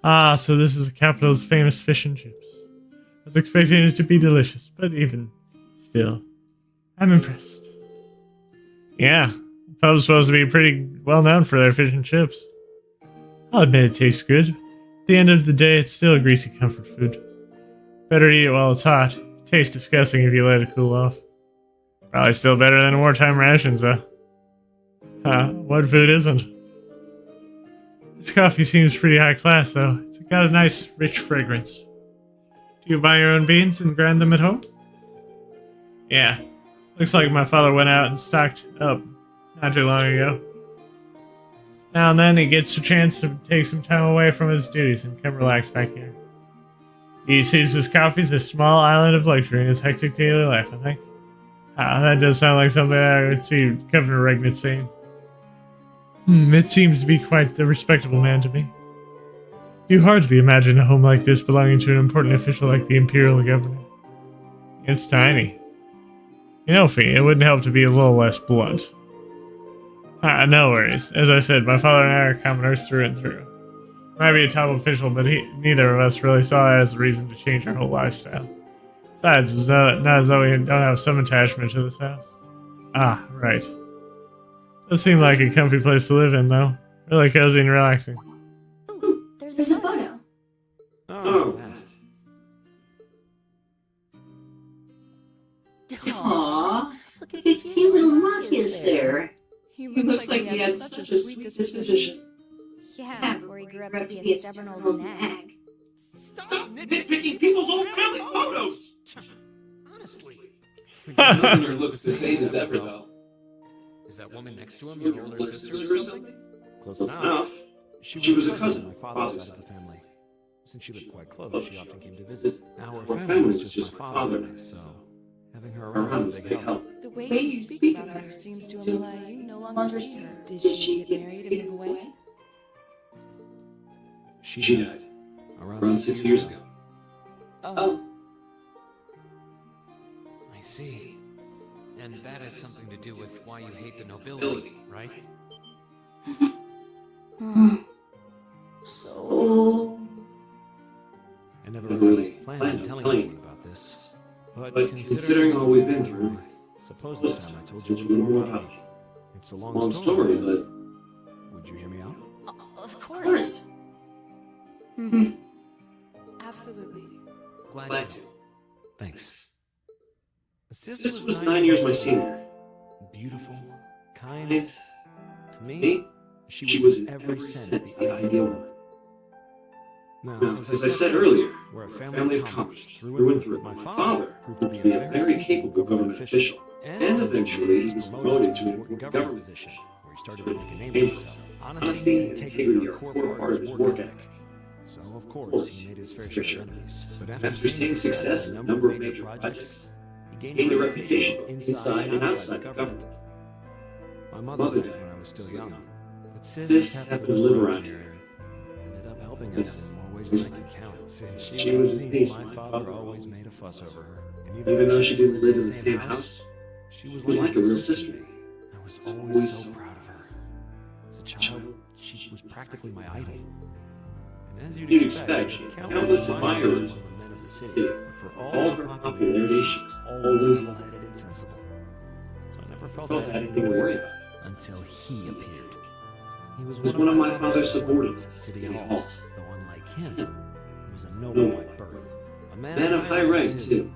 Ah, so this is the capital's famous fish and chips. I was expecting it to be delicious, but even still, I'm impressed. Yeah, the pub's supposed to be pretty well known for their fish and chips. I'll admit it tastes good. At the end of the day, it's still a greasy comfort food. Better eat it while it's hot. It tastes disgusting if you let it cool off. Probably still better than wartime rations, though. What food isn't? This coffee seems pretty high class, though. It's got a nice, rich fragrance. Do you buy your own beans and grind them at home? Yeah. Looks like my father went out and stocked up not too long ago. Now and then he gets a chance to take some time away from his duties and come relax back here. He sees his coffee's a small island of luxury in his hectic daily life, I think. That does sound like something I would see Governor Regnant saying. It seems to be quite the respectable man to me. You hardly imagine a home like this belonging to an important official like the Imperial Governor. It's tiny. You know, Fee, it wouldn't help to be a little less blunt. No worries. As I said, my father and I are commoners through and through. Might be a top official, but neither of us really saw it as a reason to change our whole lifestyle. Besides, it's not as though we don't have some attachment to this house. Ah, right. Does seem like a comfy place to live in, though. Really cozy and relaxing. Ooh, there's a photo. Oh, that. Aww, look at the cute little Marcus there. He Looks like he has such a sweet disposition. Yeah, before he grew up to be a stubborn old nag. Stop nitpicking people's old family photos! Honestly. Governor looks the same as ever, though. Is that woman next to him your older sister or something? Close enough. She was a cousin on my father's side of the family. Since she lived quite close, she often came to visit. Now her family was just my father and I, so having her around was a big help. The way you speak about her seems to imply you no longer see her. Did she get married and move away? She died. around 6 years ago. Oh. I see. And that has something to do with why you hate the nobility, right? So... I never really planned on telling anyone about this. But considering all we've been through, suppose this time I told you a little more about me. It's a long story, but would you hear me out? Of course. Absolutely. Glad to. Thanks. Sis was 9 years my senior. Beautiful, kind. To me, she was in every sense the ideal woman. Now, as I said earlier, we're a family of commerce, through and through. My father proved to be a very capable government official, and eventually he was promoted to an important government position, where he started to make a name Name for for himself. himself. Honesty and integrity are a core part of his work ethic. So, of course, he made his fair share of enemies. But After seeing success in a number of major projects, he gained a reputation both inside and outside the government. My mother did when I was still young. But Sis happened to live around here. And ended up helping us in more ways than I can count. Since She was his niece. my father always made a fuss over her. And Even though she didn't live in the same house, she she was like a real sister to me. I was always so proud of her. As a child, she was practically my idol. And as you'd expect, she had countless admirers among the men of the city. But for all her popularity, she was always level-headed and sensible. So I never felt I had anything to worry about. Until he appeared. He was One of my father's subordinates at City City Hall. Hall. Though unlike him, he was a noble by birth. A Man of high rank, too.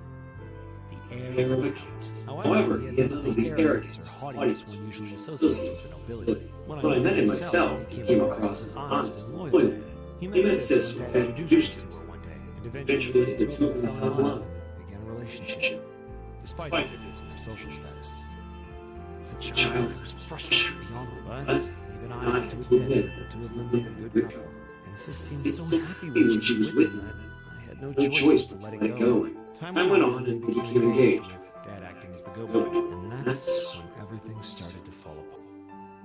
The heir of a count. However, he had none of the arrogance or haughtiness one usually associates with the nobility. When I met him myself, he came across as honest and loyal. He met Sis who had introduced him to her one day, and eventually the two of them fell in love. Began a relationship, despite the difference in their social status. As a child, I was frustrated beyond belief, but even I had to admit that the two of them made a good couple. And Sis seemed so happy when she was with him that I had no choice but to let it go. Time went on and they became engaged, with Dad acting as the go-between. And that's when everything started to fall apart.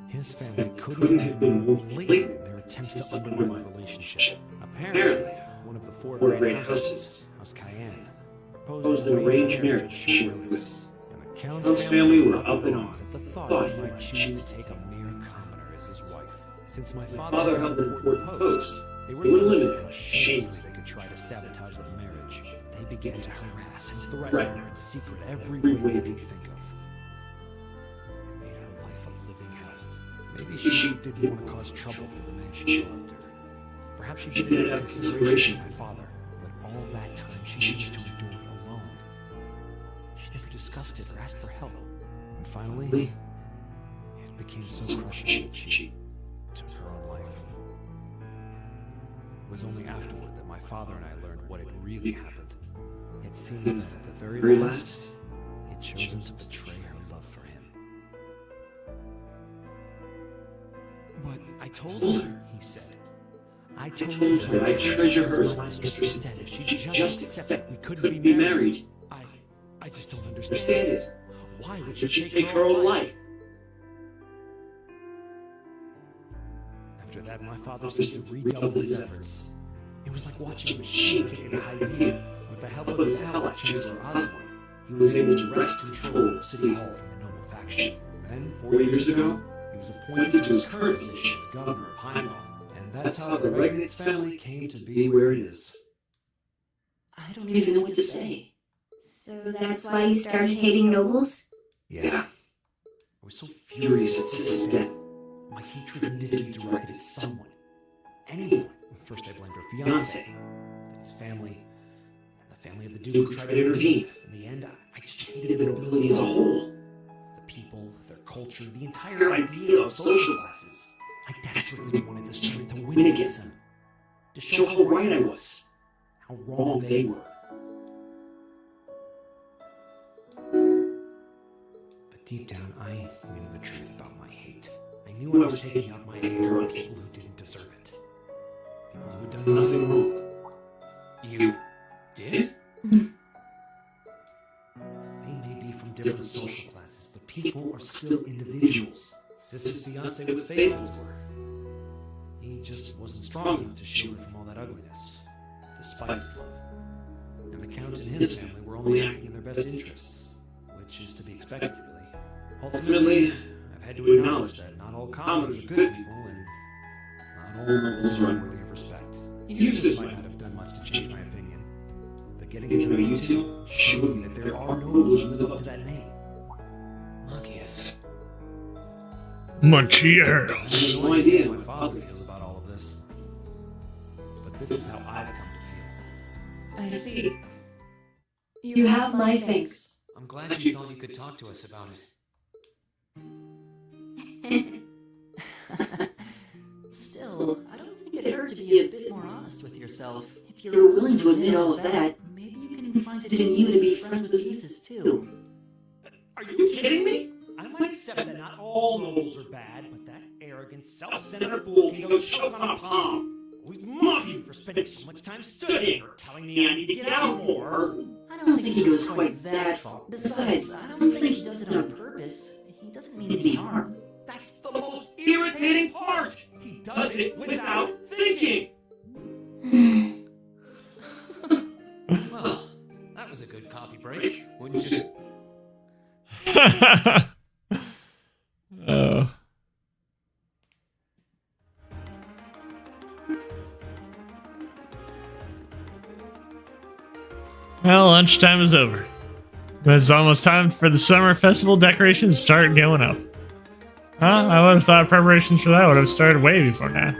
His family couldn't have been more blatant in their attempts to undermine my relationship. Apparently, one of the four great houses, House Cayenne, proposed an arranged marriage at short notice. And the Count's family were up in arms at the thought he might choose to take a mere commoner as his wife. Since my father held an important post, they were limited how shamelessly they could try to sabotage the marriage. They began to harass and threaten her in secret every way they could think of. It made her life a living hell. Maybe she didn't want to cause trouble for the man she loved, or perhaps she didn't have consideration for my father. But all that time she used to endure it alone. She never discussed it or asked for help. And finally, it became so crushing that she took her own life. It was only afterward that my father and I learned what had really happened. It seems that at the very last, he had chosen to betray her love for him. But I told her, he said. I told her I treasure her as my mistress mistress. instead. If She she'd just just accepted accept we we couldn't couldn't be be married. married. I just don't Understand understand. it. Why would Should she she take her own life? After that, my father seemed to redouble his efforts. It was like watching a machine get into high gear. With the help of his ally, Chancellor Osborne, he was able to wrest control of City Hall from the noble faction. Then, 4 years ago, he was appointed to his current position as governor of Heimdall. And that's how the Regnitz family came to be where it is. I don't even know what to say. So that's why you started hating nobles? Yeah. I was so furious at Sis's death. My hatred needed to be directed at someone. Anyone. First I blamed her fiancé, then his family, and the family of the Duke who tried to intervene. In the end, I just hated the nobility as a whole. The people, their culture, the entire idea of social classes. I desperately wanted the strength to win against them. To show how right I was. How wrong they were. But deep down, I knew the truth about my hate. I knew I was taking out my anger on people who didn't deserve it. People who had done nothing wrong. You did? They may be from different social classes, but people are still individuals. Sis's fiancé was faithful to her. He just wasn't strong enough to shield her from all that ugliness. despite his love. And the Count and his family were only acting in their best interests, which is to be expected, really. Ultimately, I've had to acknowledge that not all commoners are good people, and not all nobles are unworthy of respect. Eustace might not have done much to change my opinion, but getting to know you two showed me that there are nobles who live up to that name. Marcus. Munchy I Earls. have no idea how my father feels about all of this, but this is how I've come to feel. I see. You have my thanks. I'm glad you thought you could talk to us about it. Still, I don't think it hurt to be a bit more honest with yourself. If you're willing to admit all of that, maybe you can find it in you to be friends with Eustace too. Are you kidding me? I might accept that not all nobles are bad, but that arrogant, self-centered fool can go choke on a palm. Always mocking for spending so much time studying or telling me I need to get out more. I don't think he goes quite that far. Besides, I don't think he does it on purpose. He doesn't mean any harm. That's the most irritating part. He does it without thinking. Well, that was a good coffee break. Wouldn't you? Oh. Well, lunchtime is over. But it's almost time for the summer festival decorations to start going up. Huh? I would have thought preparations for that would have started way before now.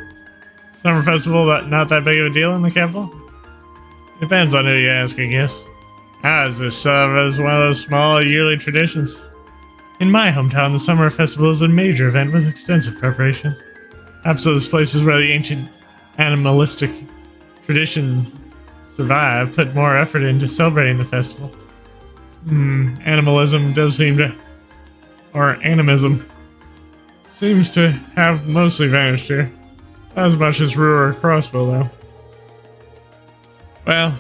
Summer festival, not that big of a deal in the capital? Depends on who you ask, I guess. It's just one of those small yearly traditions. In my hometown, the summer festival is a major event with extensive preparations. Perhaps those places where the ancient animalistic tradition survived put more effort into celebrating the festival. Animalism does seem to, or animism, seems to have mostly vanished here. Not as much as Ruhr or Crossbow, though. Well,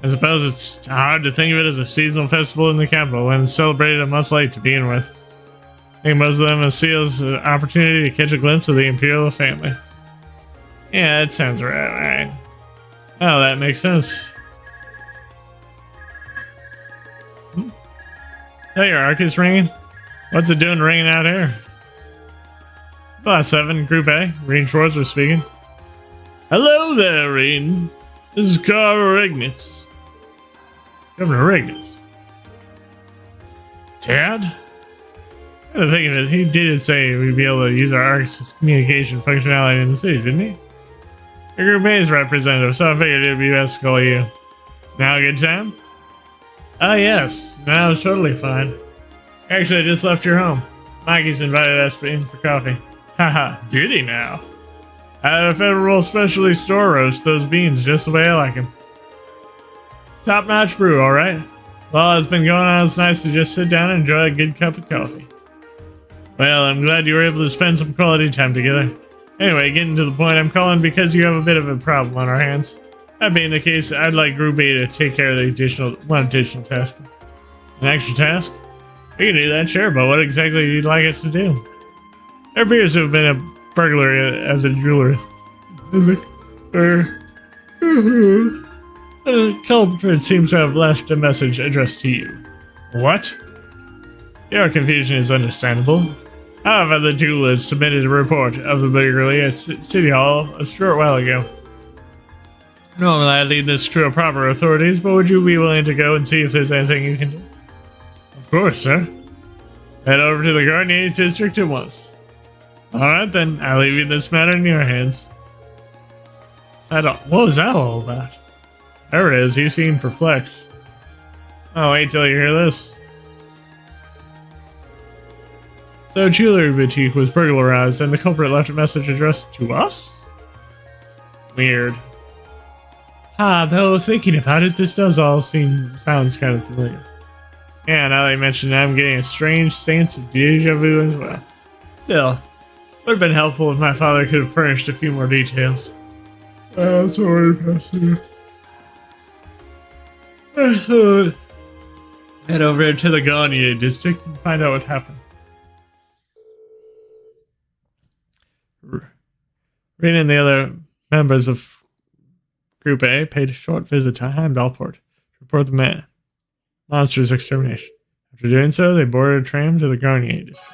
I suppose it's hard to think of it as a seasonal festival in the capital when it's celebrated a month late to begin with. I think most of them see it as an opportunity to catch a glimpse of the Imperial family. Yeah, that sounds right. Oh, that makes sense. Hey, your arc is ringing? What's it doing ringing out here? Class 7, Group A, Reen Schwartz was speaking. Hello there, Reen. This is Governor Ignatz. Governor Ignatz. Tad? I didn't think of it. He did say we'd be able to use our ARC's communication functionality in the city, didn't he? Your Group A's representative, so I figured it'd be best to call you. Now a good time? Oh, yes. Now it's totally fine. Actually, I just left your home. Mikey's invited us in for coffee. Haha, did he now? I had a Federal specialty store roast those beans just the way I like them. Top-notch brew, alright? Well, it's been going on. It's nice to just sit down and enjoy a good cup of coffee. Well, I'm glad you were able to spend some quality time together. Anyway, getting to the point, I'm calling because you have a bit of a problem on our hands. That being the case, I'd like Group A to take care of the one additional task. An extra task? We can do that, sure, but what exactly you'd like us to do? There appears to have been a burglary at the jeweler's. The culprit seems to have left a message addressed to you. What? Your confusion is understandable. However, the jeweler submitted a report of the burglary at City Hall a short while ago. Normally, I'd leave this to proper authorities, but would you be willing to go and see if there's anything you can do? Of course, sir. Head over to the Garnier District at once. Alright then, I'll leave this matter in your hands. What was that all about? There it is, you seem perplexed. Oh, wait till you hear this. So, Jewelry Boutique was burglarized and the culprit left a message addressed to us? Weird. Though thinking about it, this does all sounds kind of familiar. Yeah, now that you mention it, I'm getting a strange sense of deja vu as well. Still, would have been helpful if my father could have furnished a few more details. Sorry, Pastor. Head over to the Garnier district and find out what happened. Reading the other members of Group A paid a short visit to Heimdallport to report the monster's extermination. After doing so, they boarded a tram to the Garnier district.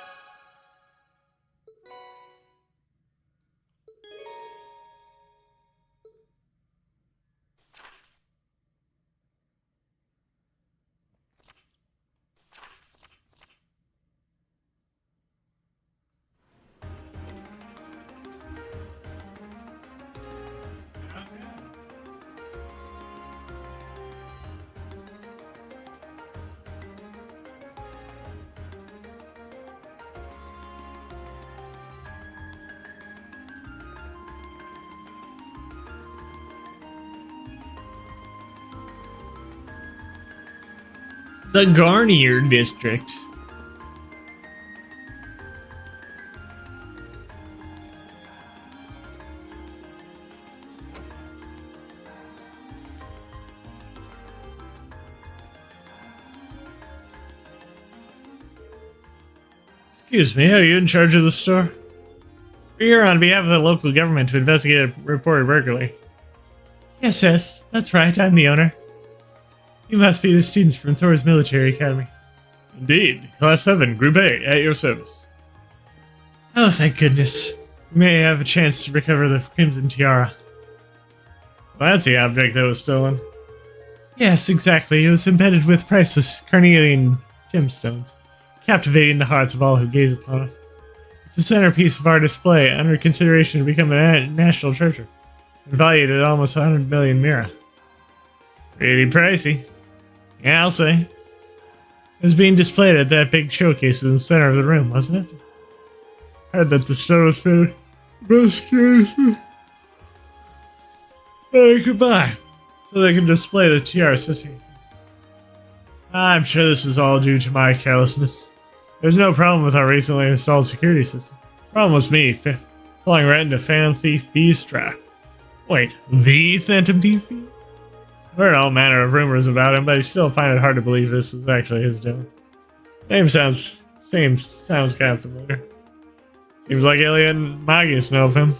The Garnier district. Excuse me, are you in charge of the store? We're here on behalf of the local government to investigate a reported burglary. Yes, that's right, I'm the owner. You must be the students from Thor's Military Academy. Indeed. Class 7, Group A, at your service. Oh, thank goodness. We may have a chance to recover the Crimson Tiara. Well, that's the object that was stolen. Yes, exactly. It was embedded with priceless carnelian gemstones, captivating the hearts of all who gaze upon us. It's the centerpiece of our display, under consideration to become a national treasure, and valued at almost 100 million mira. Pretty pricey. Yeah, I'll say. It was being displayed at that big showcase in the center of the room, wasn't it? Heard that the store was found. Best case. Goodbye. So they can display the tiara system. I'm sure this was all due to my carelessness. There's no problem with our recently installed security system. Problem was me, falling right into Phantom Thief B's trap. Wait, the Phantom Thief B? I've heard all manner of rumors about him, but I still find it hard to believe this was actually his doing. Sounds kind of familiar. Seems like Elliot and Magius know of him.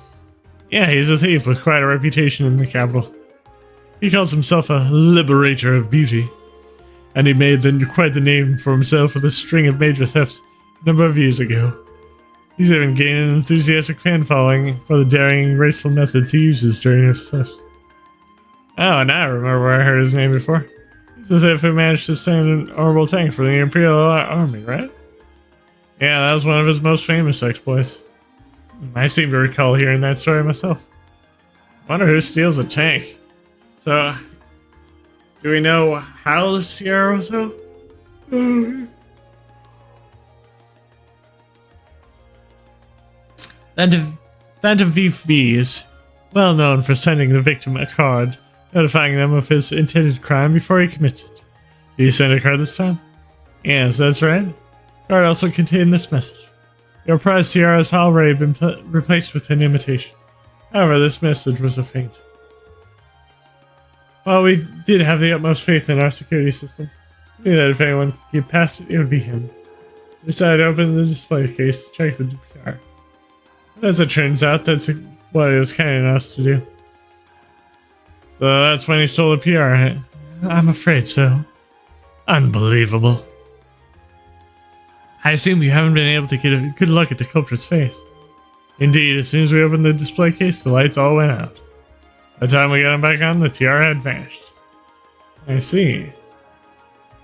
Yeah, he's a thief with quite a reputation in the capital. He calls himself a liberator of beauty, and he made quite the name for himself with a string of major thefts a number of years ago. He's even gained an enthusiastic fan following for the daring and graceful methods he uses during his thefts. Oh, and I remember where I heard his name before. He's the thief who managed to stand an orbital tank for the Imperial Army, right? Yeah, that was one of his most famous exploits. I seem to recall hearing that story myself. Wonder who steals a tank. So, do we know how the Sierra was held? Phantom Thief B is well known for sending the victim a card, notifying them of his intended crime before he commits it. Did he send a card this time? Yes, that's right. The card also contained this message. Your prize tiara has already been replaced with an imitation. However, this message was a feint. While we did have the utmost faith in our security system, we knew that if anyone could get past it, it would be him. We decided to open the display case to check the DPR. But as it turns out, that's what it was kind enough to do. So that's when he stole the PR. I'm afraid so. Unbelievable. I assume you haven't been able to get a good look at the culprit's face. Indeed, as soon as we opened the display case, the lights all went out. By the time we got him back on, the tiara had vanished. I see.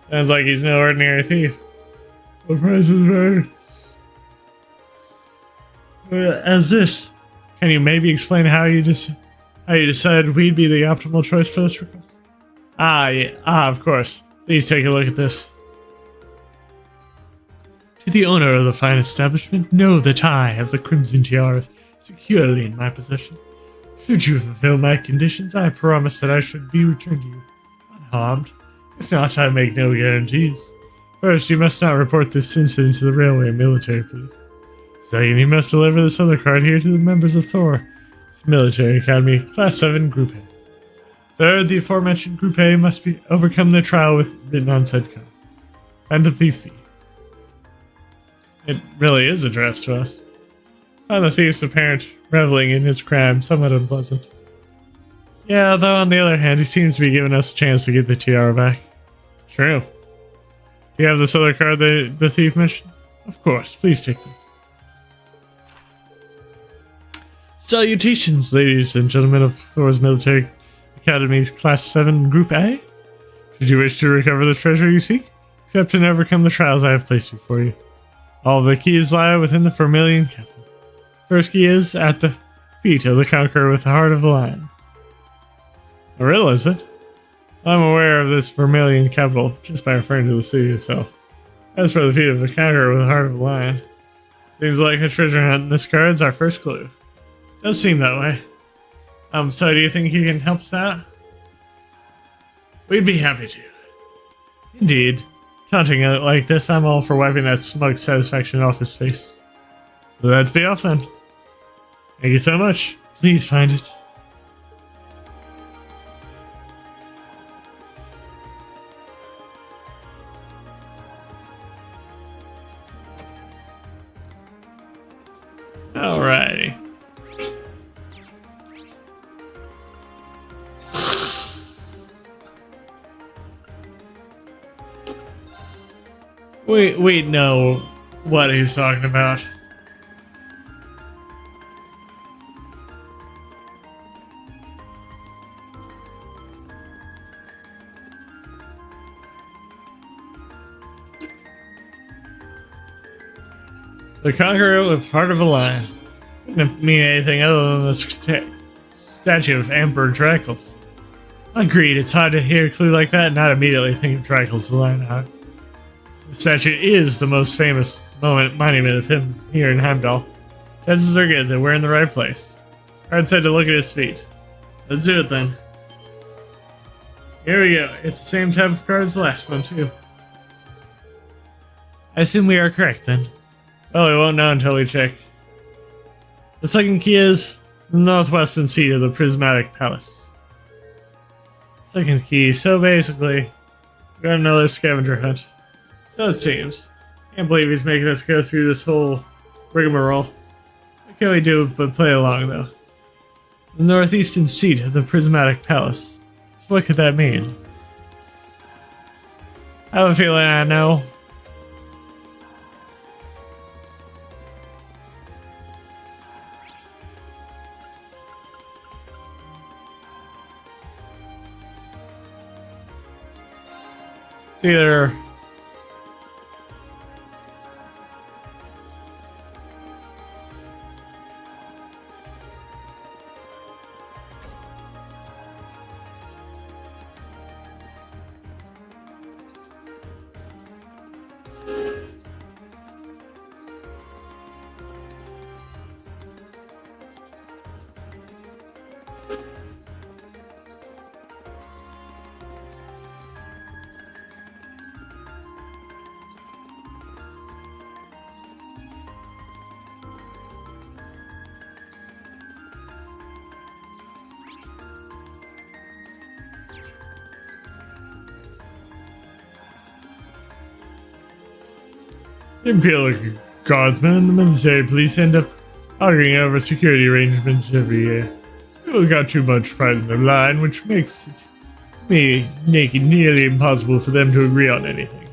Sounds like he's no ordinary thief. The price is very... As this, can you maybe explain how you decided we'd be the optimal choice for this request? Yeah. Of course. Please take a look at this. To the owner of the fine establishment, know that I have the Crimson Tiara securely in my possession. Should you fulfill my conditions, I promise that I should be returned to you unharmed. If not, I make no guarantees. First, you must not report this incident to the railway and military police. Second, you must deliver this other card here to the members of Thor Military Academy, Class 7, Group A. Third, the aforementioned Group A must overcome the trial with written on said card. Phantom Thief. It really is addressed to us. Found the thief's apparent reveling in his crime somewhat unpleasant. Yeah, though on the other hand, he seems to be giving us a chance to get the tiara back. True. Do you have this other card the thief mentioned? Of course, please take them. Salutations, ladies and gentlemen of Thor's Military Academy's Class 7 Group A. Should you wish to recover the treasure you seek, accept and overcome the trials I have placed before you. All of the keys lie within the Vermilion Capital. First key is at the feet of the Conqueror with the Heart of the Lion. A riddle, is it? I'm aware of this Vermilion Capital just by referring to the city itself. As for the feet of the Conqueror with the Heart of the Lion, seems like a treasure hunt in this card is our first clue. Does seem that way. So do you think you can help us out? We'd be happy to. Indeed. Taunting it like this, I'm all for wiping that smug satisfaction off his face. So let's be off then. Thank you so much. Please find it. Alrighty. We know what he's talking about. The Conqueror with Heart of a Lion. Wouldn't mean anything other than the statue of Emperor Dracos. Agreed, it's hard to hear a clue like that and not immediately think of Dracos the Lionheart. The statue is the most famous monument of him here in Heimdall. Chances are good that we're in the right place. Card said to look at his feet. Let's do it then. Here we go. It's the same type of card as the last one, too. I assume we are correct then. Well, we won't know until we check. The second key is the northwestern seat of the Prismatic Palace. Second key, so basically, we got another scavenger hunt. So it seems. Can't believe he's making us go through this whole rigmarole. What can we do but play along, though? The northeastern seat of the Prismatic Palace. What could that mean? I have a feeling I know. It's either the Imperial Guardsmen and the military police end up arguing over security arrangements every year. People got too much pride in their line, which makes it nearly impossible for them to agree on anything.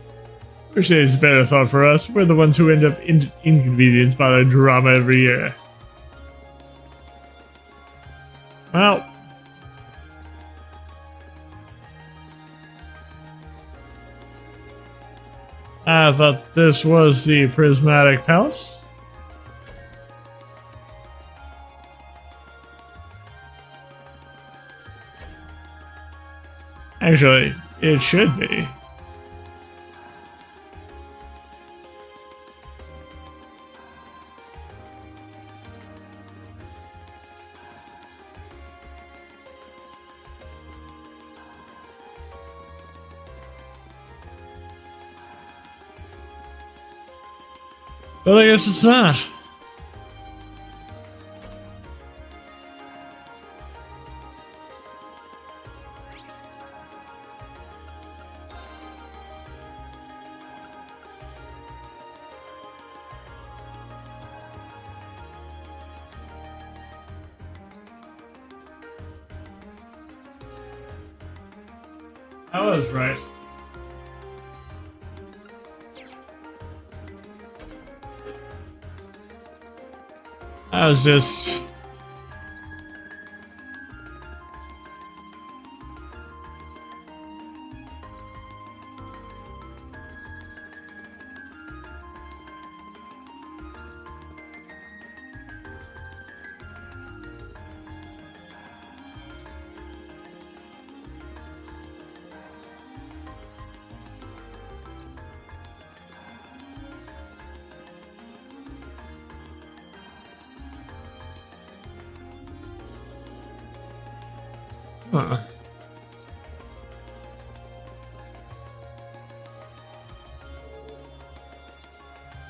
Wish there's a better thought for us. We're the ones who end up inconvenienced by their drama every year. Well, I thought this was the Prismatic Palace. Actually, it should be. But I guess it's not. I was right. I was just... Huh.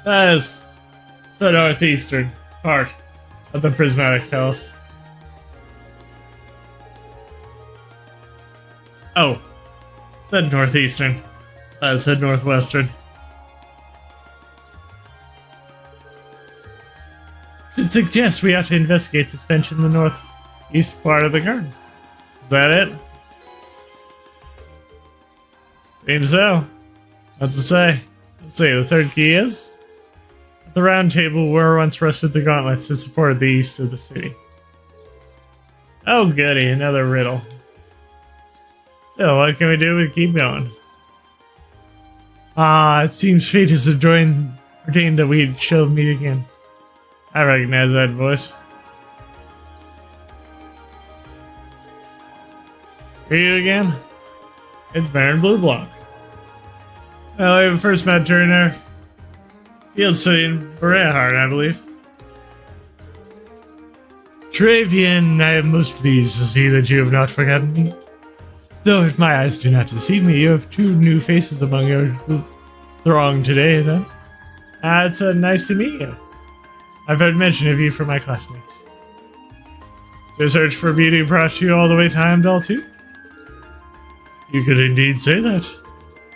That is the northeastern part of the Prismatic Palace. Oh, said northeastern. I said northwestern. Should suggest we ought to investigate this bench in the northeast part of the garden. Is that it? Seems so. What's it say? Let's see, the third key is? At the round table where once rested the gauntlets that supported the east of the city. Oh goody, another riddle. Still, what can we do? We keep going. It seems fate has ordained that we shall meet again. I recognize that voice. Are you again? It's Baron Blueblock. Well, we first met during our field study in Berehard, I believe. Très bien, I am most pleased to see that you have not forgotten me. Though if my eyes do not deceive me, you have two new faces among your throng today, then. It's nice to meet you. I've heard mention of you from my classmates. Your search for beauty brought you all the way to Heimdall, too? You could indeed say that.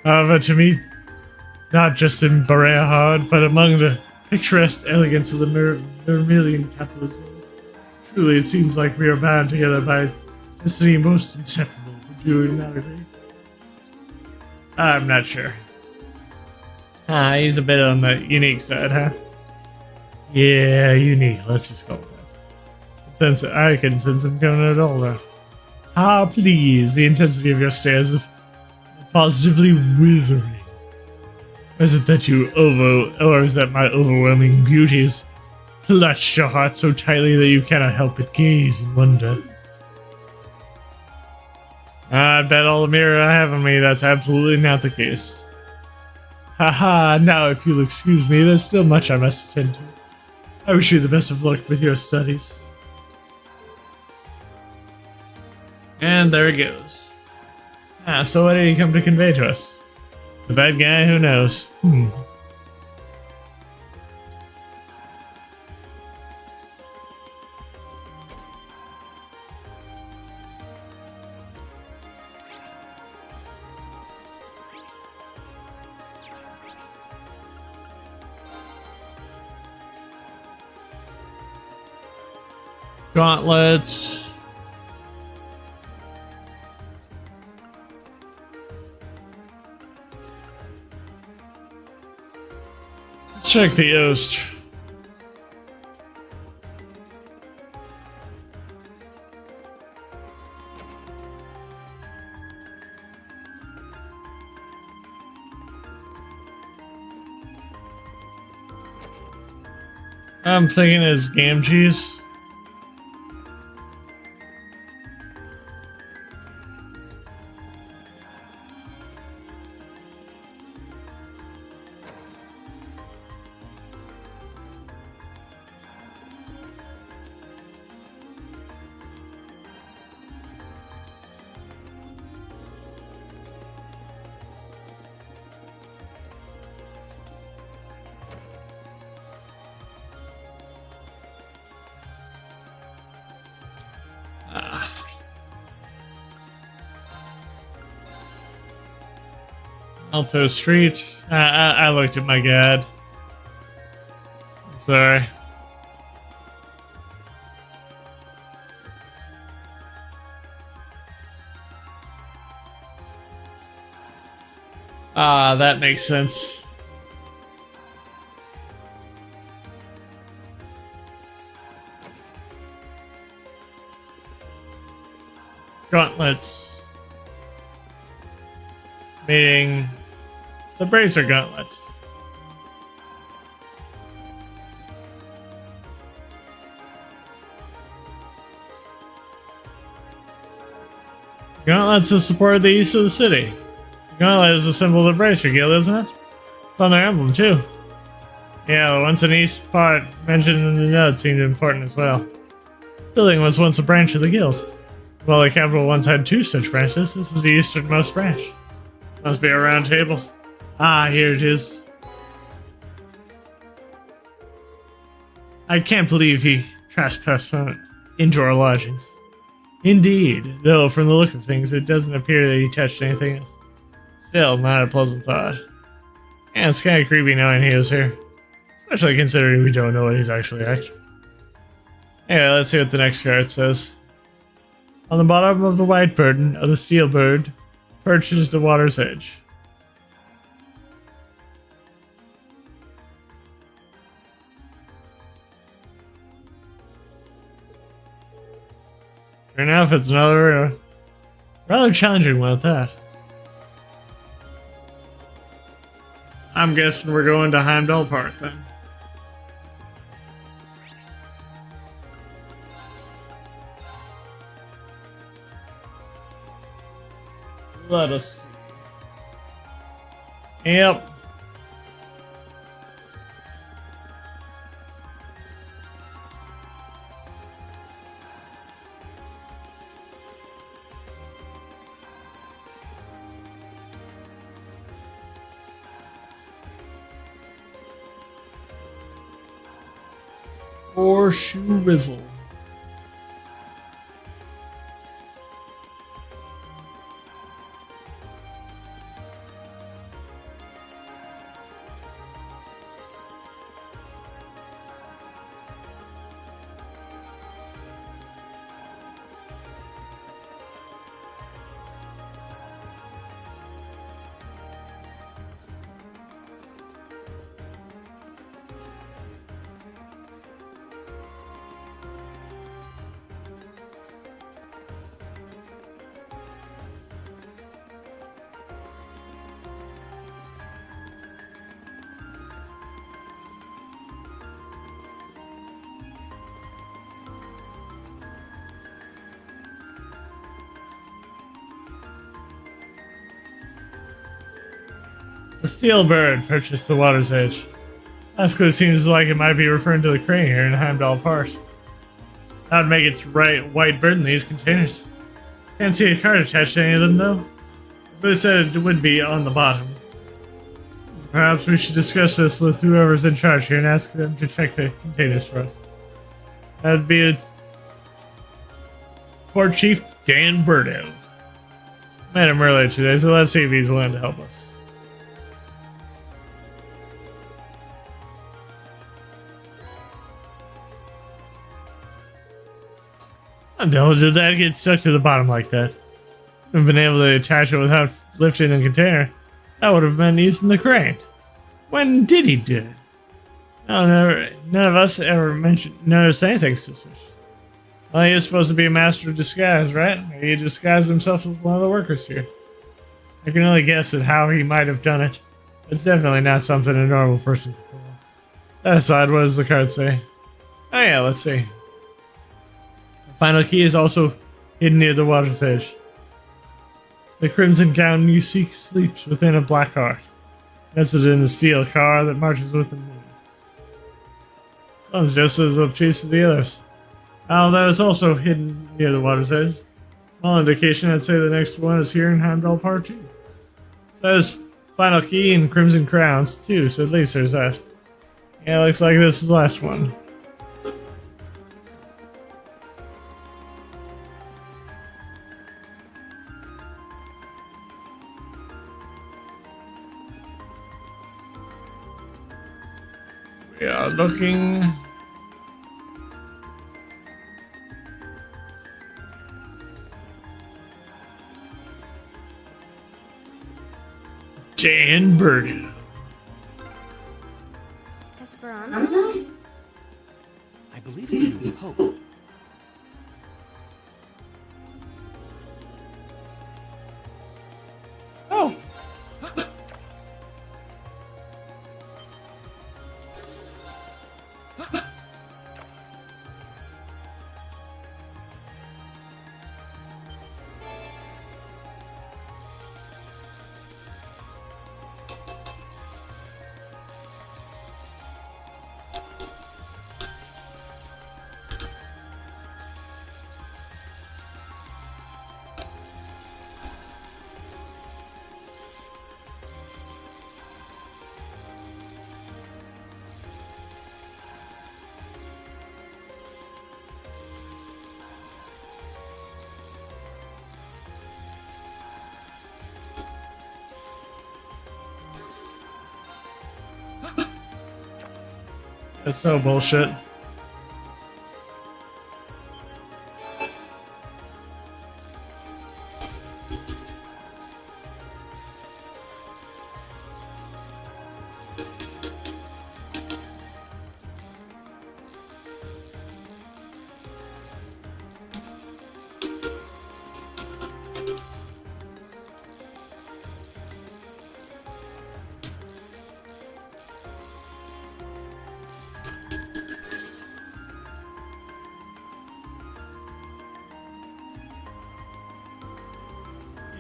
However, to me, not just in Berehard, but among the picturesque elegance of the Vermilion capital as well. Truly, it seems like we are bound together by destiny most inseparable. Would you not agree? I'm not sure. He's a bit on the unique side, huh? Yeah, unique. Let's just call it that. I can sense him coming at all, though. Please, the intensity of your stares is positively withering. Is it that or is that my overwhelming beauty has clutched your heart so tightly that you cannot help but gaze and wonder? I bet all the mirror I have on me, that's absolutely not the case. Now if you'll excuse me, there's still much I must attend to. I wish you the best of luck with your studies. And there he goes. So what did he come to convey to us? The bad guy? Who knows? Gauntlets. Let's check the Oast. I'm thinking it's Gamgees. Alto Street. I looked at my guide. I'm sorry. Ah, that makes sense. Gauntlets. Meaning the bracer gauntlets. Gauntlets to support the east of the city. Gauntlet is a symbol of the Bracer Guild, isn't it? It's on their emblem, too. Yeah, the once an east part mentioned in the note seemed important as well. This building was once a branch of the guild. Well, the capital once had 2 such branches. This is the easternmost branch. Must be a round table. Ah, here it is. I can't believe he trespassed into our lodgings. Indeed, though from the look of things, it doesn't appear that he touched anything else. Still, not a pleasant thought. Yeah, it's kind of creepy knowing he was here. Especially considering we don't know what he's actually after. Anyway, let's see what the next card says. On the bottom of the white burden of the steel bird perches the water's edge. Sure enough, it's another rather challenging one at that. I'm guessing we're going to Heimdall Park then. Let us see. Yep. Horseshoe Rizzle. The steel bird purchased the water's edge. That's what it seems like it might be referring to the crane here in Heimdall Park. That would make its white bird in these containers. Can't see a card attached to any of them though. But it said it would be on the bottom. Perhaps we should discuss this with whoever's in charge here and ask them to check the containers for us. That'd be a Port Chief Dan Burdo. Met him earlier today, so let's see if he's willing to help us. How the hell did that get stuck to the bottom like that? We've been able to attach it without lifting the container. That would have been using the crane. When did he do it? No, none of us ever noticed anything suspicious. Well, he was supposed to be a master of disguise, right? Maybe he disguised himself as one of the workers here. I can only guess at how he might have done it. It's definitely not something a normal person could pull off. That aside, what does the card say? Oh yeah, let's see. Final key is also hidden near the water's edge. The crimson gown you seek sleeps within a black heart, nestled in the steel car that marches with the moons. Sounds just as obtuse as the others. Although it's also hidden near the water's edge. All indication I'd say the next one is here in Heimdall Park 2. It says final key and crimson crowns too, so at least there's that. Yeah, looks like this is the last one. We are looking. San Bergo. Esperanza? I believe it means hope. Oh. That's so bullshit.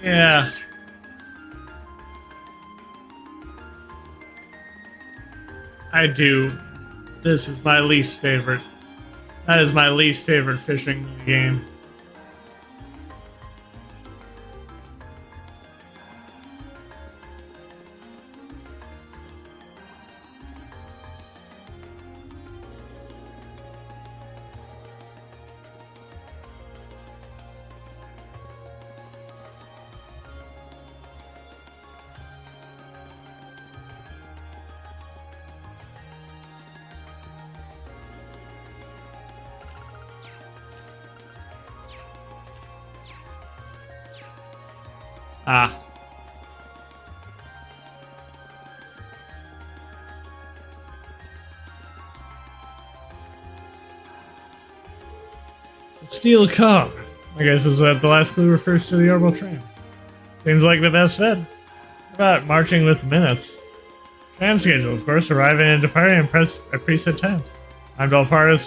Yeah. I do. This is my least favorite. That is my least favorite fishing game. Ah. Steel car. I guess is that the last clue refers to the orbital tram. Seems like the best fit. How about marching with minutes? Tram schedule, of course, arriving and departing at preset times. I'm all part of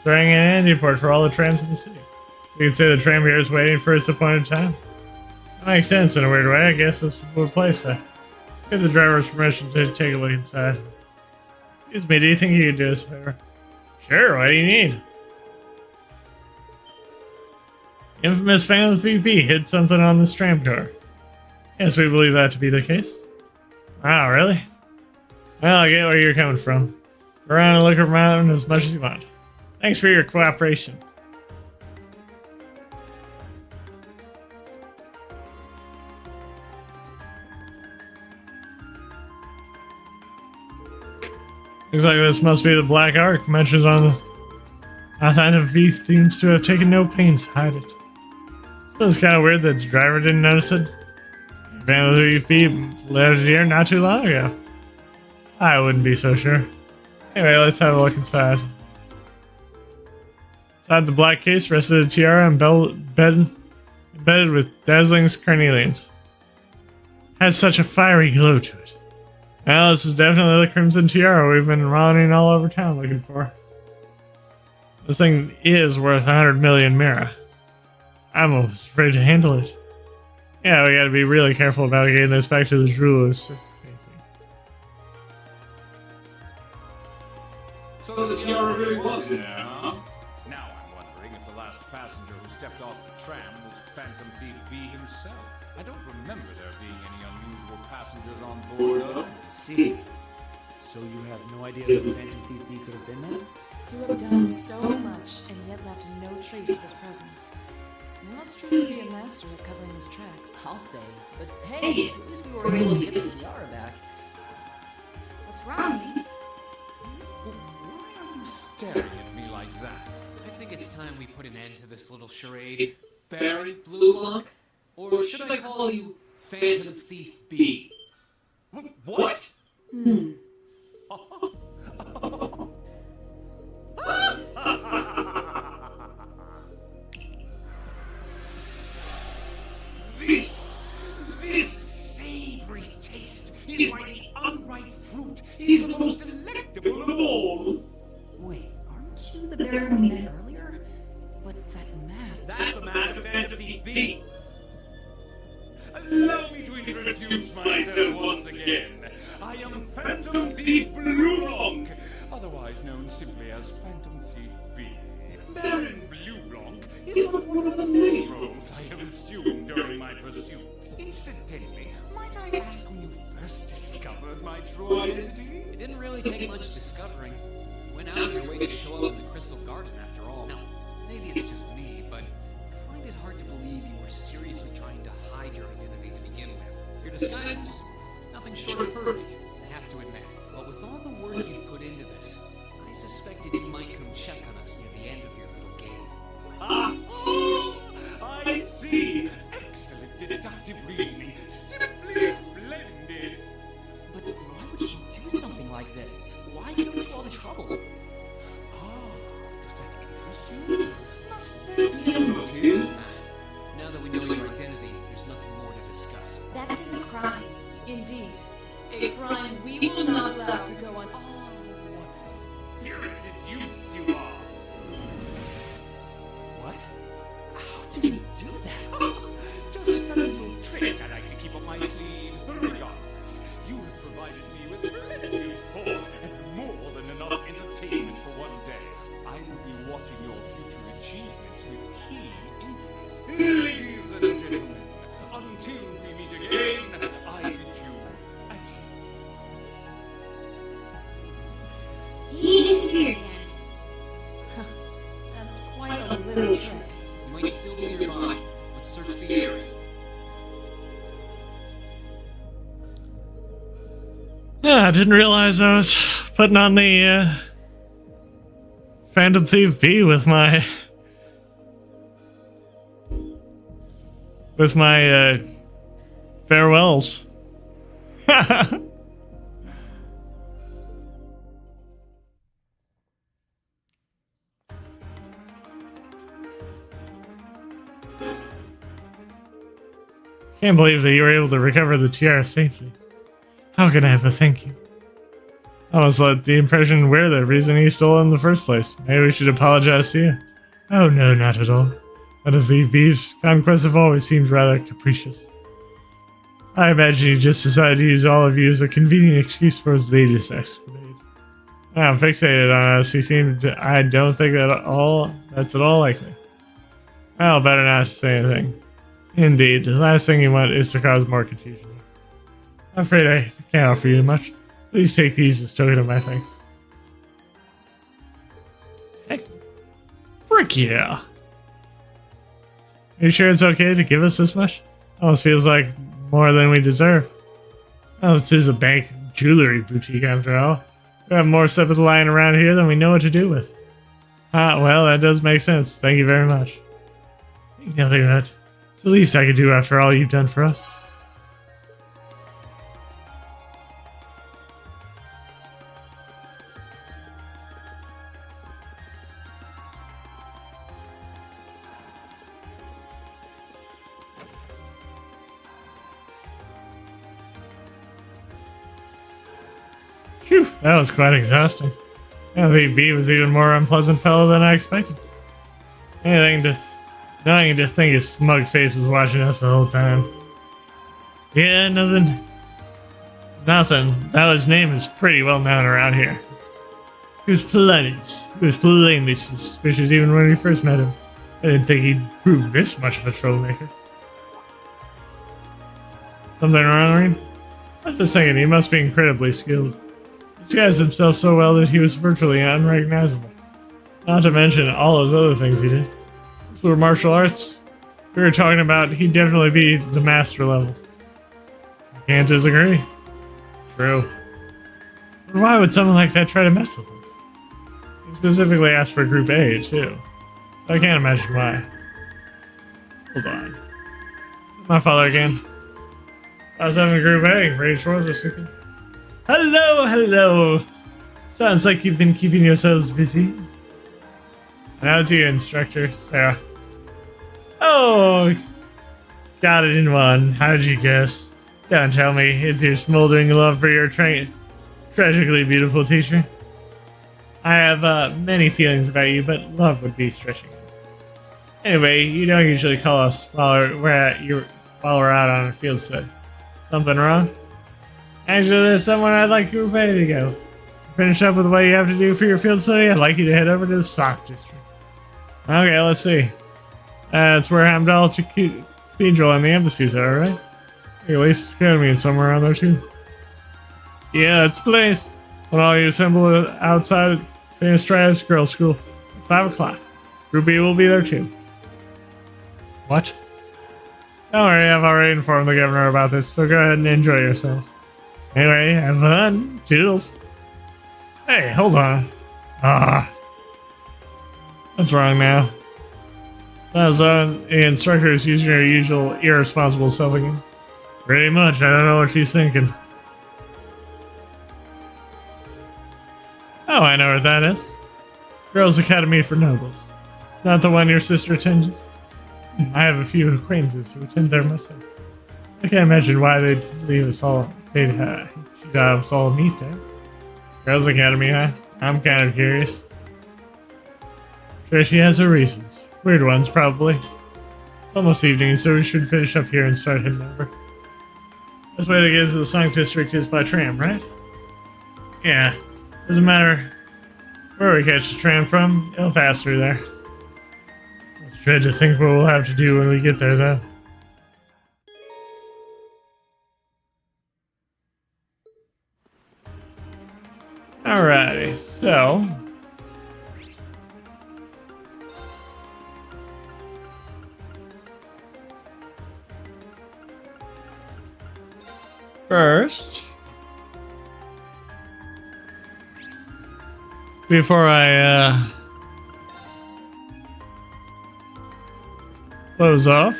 throwing an antiport for all the trams in the city. You could say the tram here is waiting for its appointed time. That makes sense in a weird way. I guess this would place it. Give the driver's permission to take a look inside. Excuse me, do you think you could do us a favor? Sure, what do you need? Infamous Phantom 3P hid something on this tram car. Yes, we believe that to be the case. Wow, really? Well, I get where you're coming from. Go around and look around as much as you want. Thanks for your cooperation. Looks like this must be the Black Ark mentioned on the Phantom Thief seems to have taken no pains to hide it. Still, it's kind of weird that the driver didn't notice it. Phantom Thief left here not too long ago. I wouldn't be so sure. Anyway, let's have a look inside. Inside the black case rested a tiara embedded with dazzling carnelians. Had such a fiery glow to it. Well, this is definitely the Crimson Tiara we've been running all over town looking for. This thing is worth 100 million Mira. I'm almost afraid to handle it. Yeah, we gotta be really careful about getting this back to the jewelers. So the tiara really was there, huh? Now I'm wondering if the last passenger who stepped off the tram was Phantom Thief B himself. I don't remember there being any unusual passengers on board, though. See. So you have no idea who Phantom Thief B could have been then? To have done so much and yet left no trace of his presence. He must truly be a master at covering his tracks. I'll say. But hey, at least we were able to get the tiara back. What's wrong? Why are you staring at me like that? I think it's time we put an end to this little charade. Barry Blue Lunk? Or should I call you Phantom Thief B? What? This savory taste is like the unripe fruit. Is the most delectable of all. Wait, aren't you the Baron we met earlier? But that mask... That's the mask of Phantom Thief B. Allow me to introduce myself once again. I am Phantom Thief Blueblanc, otherwise known simply as Phantom Thief B. Baron Blueblanc is but one of the many roles I have assumed during my pursuits. Incidentally, might I ask when you first discovered my true identity? It didn't really take much discovering. You went out of your way to show up in the Crystal Garden after all. Now, maybe it's just me, but I find it hard to believe you were seriously trying to hide your identity to begin with. Your disguises, nothing short of perfect, I have to admit. But with all the work you've put into this, I suspected you might come check on us near the end of your little game. Ah, I see. Excellent deductive reasoning. Simply splendid. But why would you do something like this? Why go to all the trouble? Does that interest you? Must there be a motive? Now that we know your identity, there's nothing more to discuss. Theft is a crime. Indeed. A crime we will not allow to go on. What spirited youths you are. What? How did you do that? Just a little trick I like to keep up my sleeve. Regardless, you have provided me with plenty of sport and more than enough entertainment for one day. I will be watching your future achievements with keen interest. Ladies and gentlemen, until we meet again, I bid you adieu. He disappeared again. That's quite a little trick. You might still be nearby. Let's search the area. Yeah, I didn't realize I was putting on the Phantom Thief B with my farewells. Can't believe that you were able to recover the tiara safely. How can I ever thank you? I was let the impression we're the reason he stole it in the first place. Maybe we should apologize to you. Oh no, not at all. But of the Beef's conquests have always seemed rather capricious. I imagine he just decided to use all of you as a convenient excuse for his latest escapade. I'm fixated on us. He seemed to, I don't think that's at all likely. Well, better not say anything. Indeed, the last thing you want is to cause more confusion. I'm afraid I can't offer you much. Please take these as token of my thanks. Heck. Frick yeah. Are you sure it's okay to give us this much? Almost feels like more than we deserve. Well, this is a bank jewelry boutique after all. We have more stuff lying around here than we know what to do with. Ah, well, that does make sense. Thank you very much. Nothing about it. It's the least I could do after all you've done for us. Phew, that was quite exhausting. I think B was even more unpleasant fellow than I expected. Knowing to think his smug face was watching us the whole time. Yeah, nothing. Now his name is pretty well known around here. He was plainly suspicious even when we first met him. I didn't think he'd prove this much of a troublemaker. Something wrong, Reed? I was just thinking he must be incredibly skilled. He disguised himself so well that he was virtually unrecognizable. Not to mention all those other things he did. Those were martial arts. We were talking about he'd definitely be the master level. Can't disagree. True. But why would someone like that try to mess with us? He specifically asked for Group A, too. I can't imagine why. Hold on. My father again. I was having a Group A. Rage Wars or something. Hello, hello. Sounds like you've been keeping yourselves busy. How's your instructor, Sarah? Oh, got it in one. How did you guess? Don't tell me it's your smoldering love for your tragically beautiful teacher. I have many feelings about you, but love would be stretching it. Anyway, you don't usually call us while we're out on a field study. Something wrong? Actually, there's someone I'd like you ready to go. Finish up with what you have to do for your field study. I'd like you to head over to the Sock District. Okay, let's see. That's where Hamdall Cathedral and the embassies are, right? Hey, Oasis Academy is somewhere around there too. Yeah, it's the place. When all you assemble outside St. Estratus Girls' School at 5 o'clock. Group B will be there too. What? Don't worry, I've already informed the governor about this, so go ahead and enjoy yourselves. Anyway, have fun. Toodles. Hey, hold on. What's wrong now? Sounds the instructor is using her usual irresponsible self again. Pretty much, I don't know what she's thinking. Oh, I know what that is. Girls' Academy for Nobles. Not the one your sister attends? I have a few acquaintances who attend there myself. I can't imagine why they'd leave us all. She'd have us all meet there. Girls' Academy, huh? I'm kind of curious. Sure, she has her reasons. Weird ones, probably. It's almost evening, so we should finish up here and start heading over. Best way to get to the Sonic District is by tram, right? Yeah. Doesn't matter where we catch the tram from, it'll pass through there. It's dread to think what we'll have to do when we get there, though. Alrighty, so... First... Before I, close off.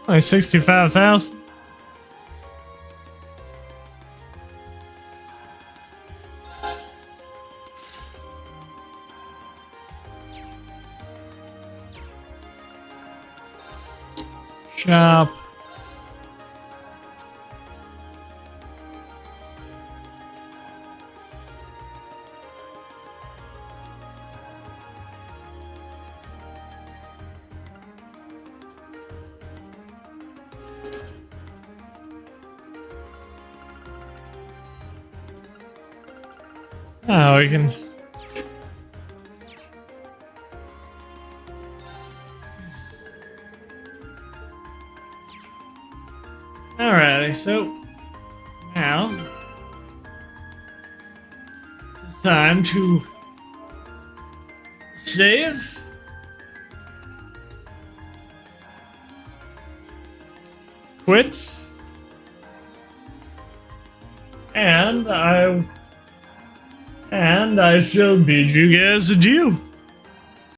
Only 65,000. Shop. Oh, we can... Alrighty, so... Now... It's time to... Save... Quit... And I shall bid you guys adieu.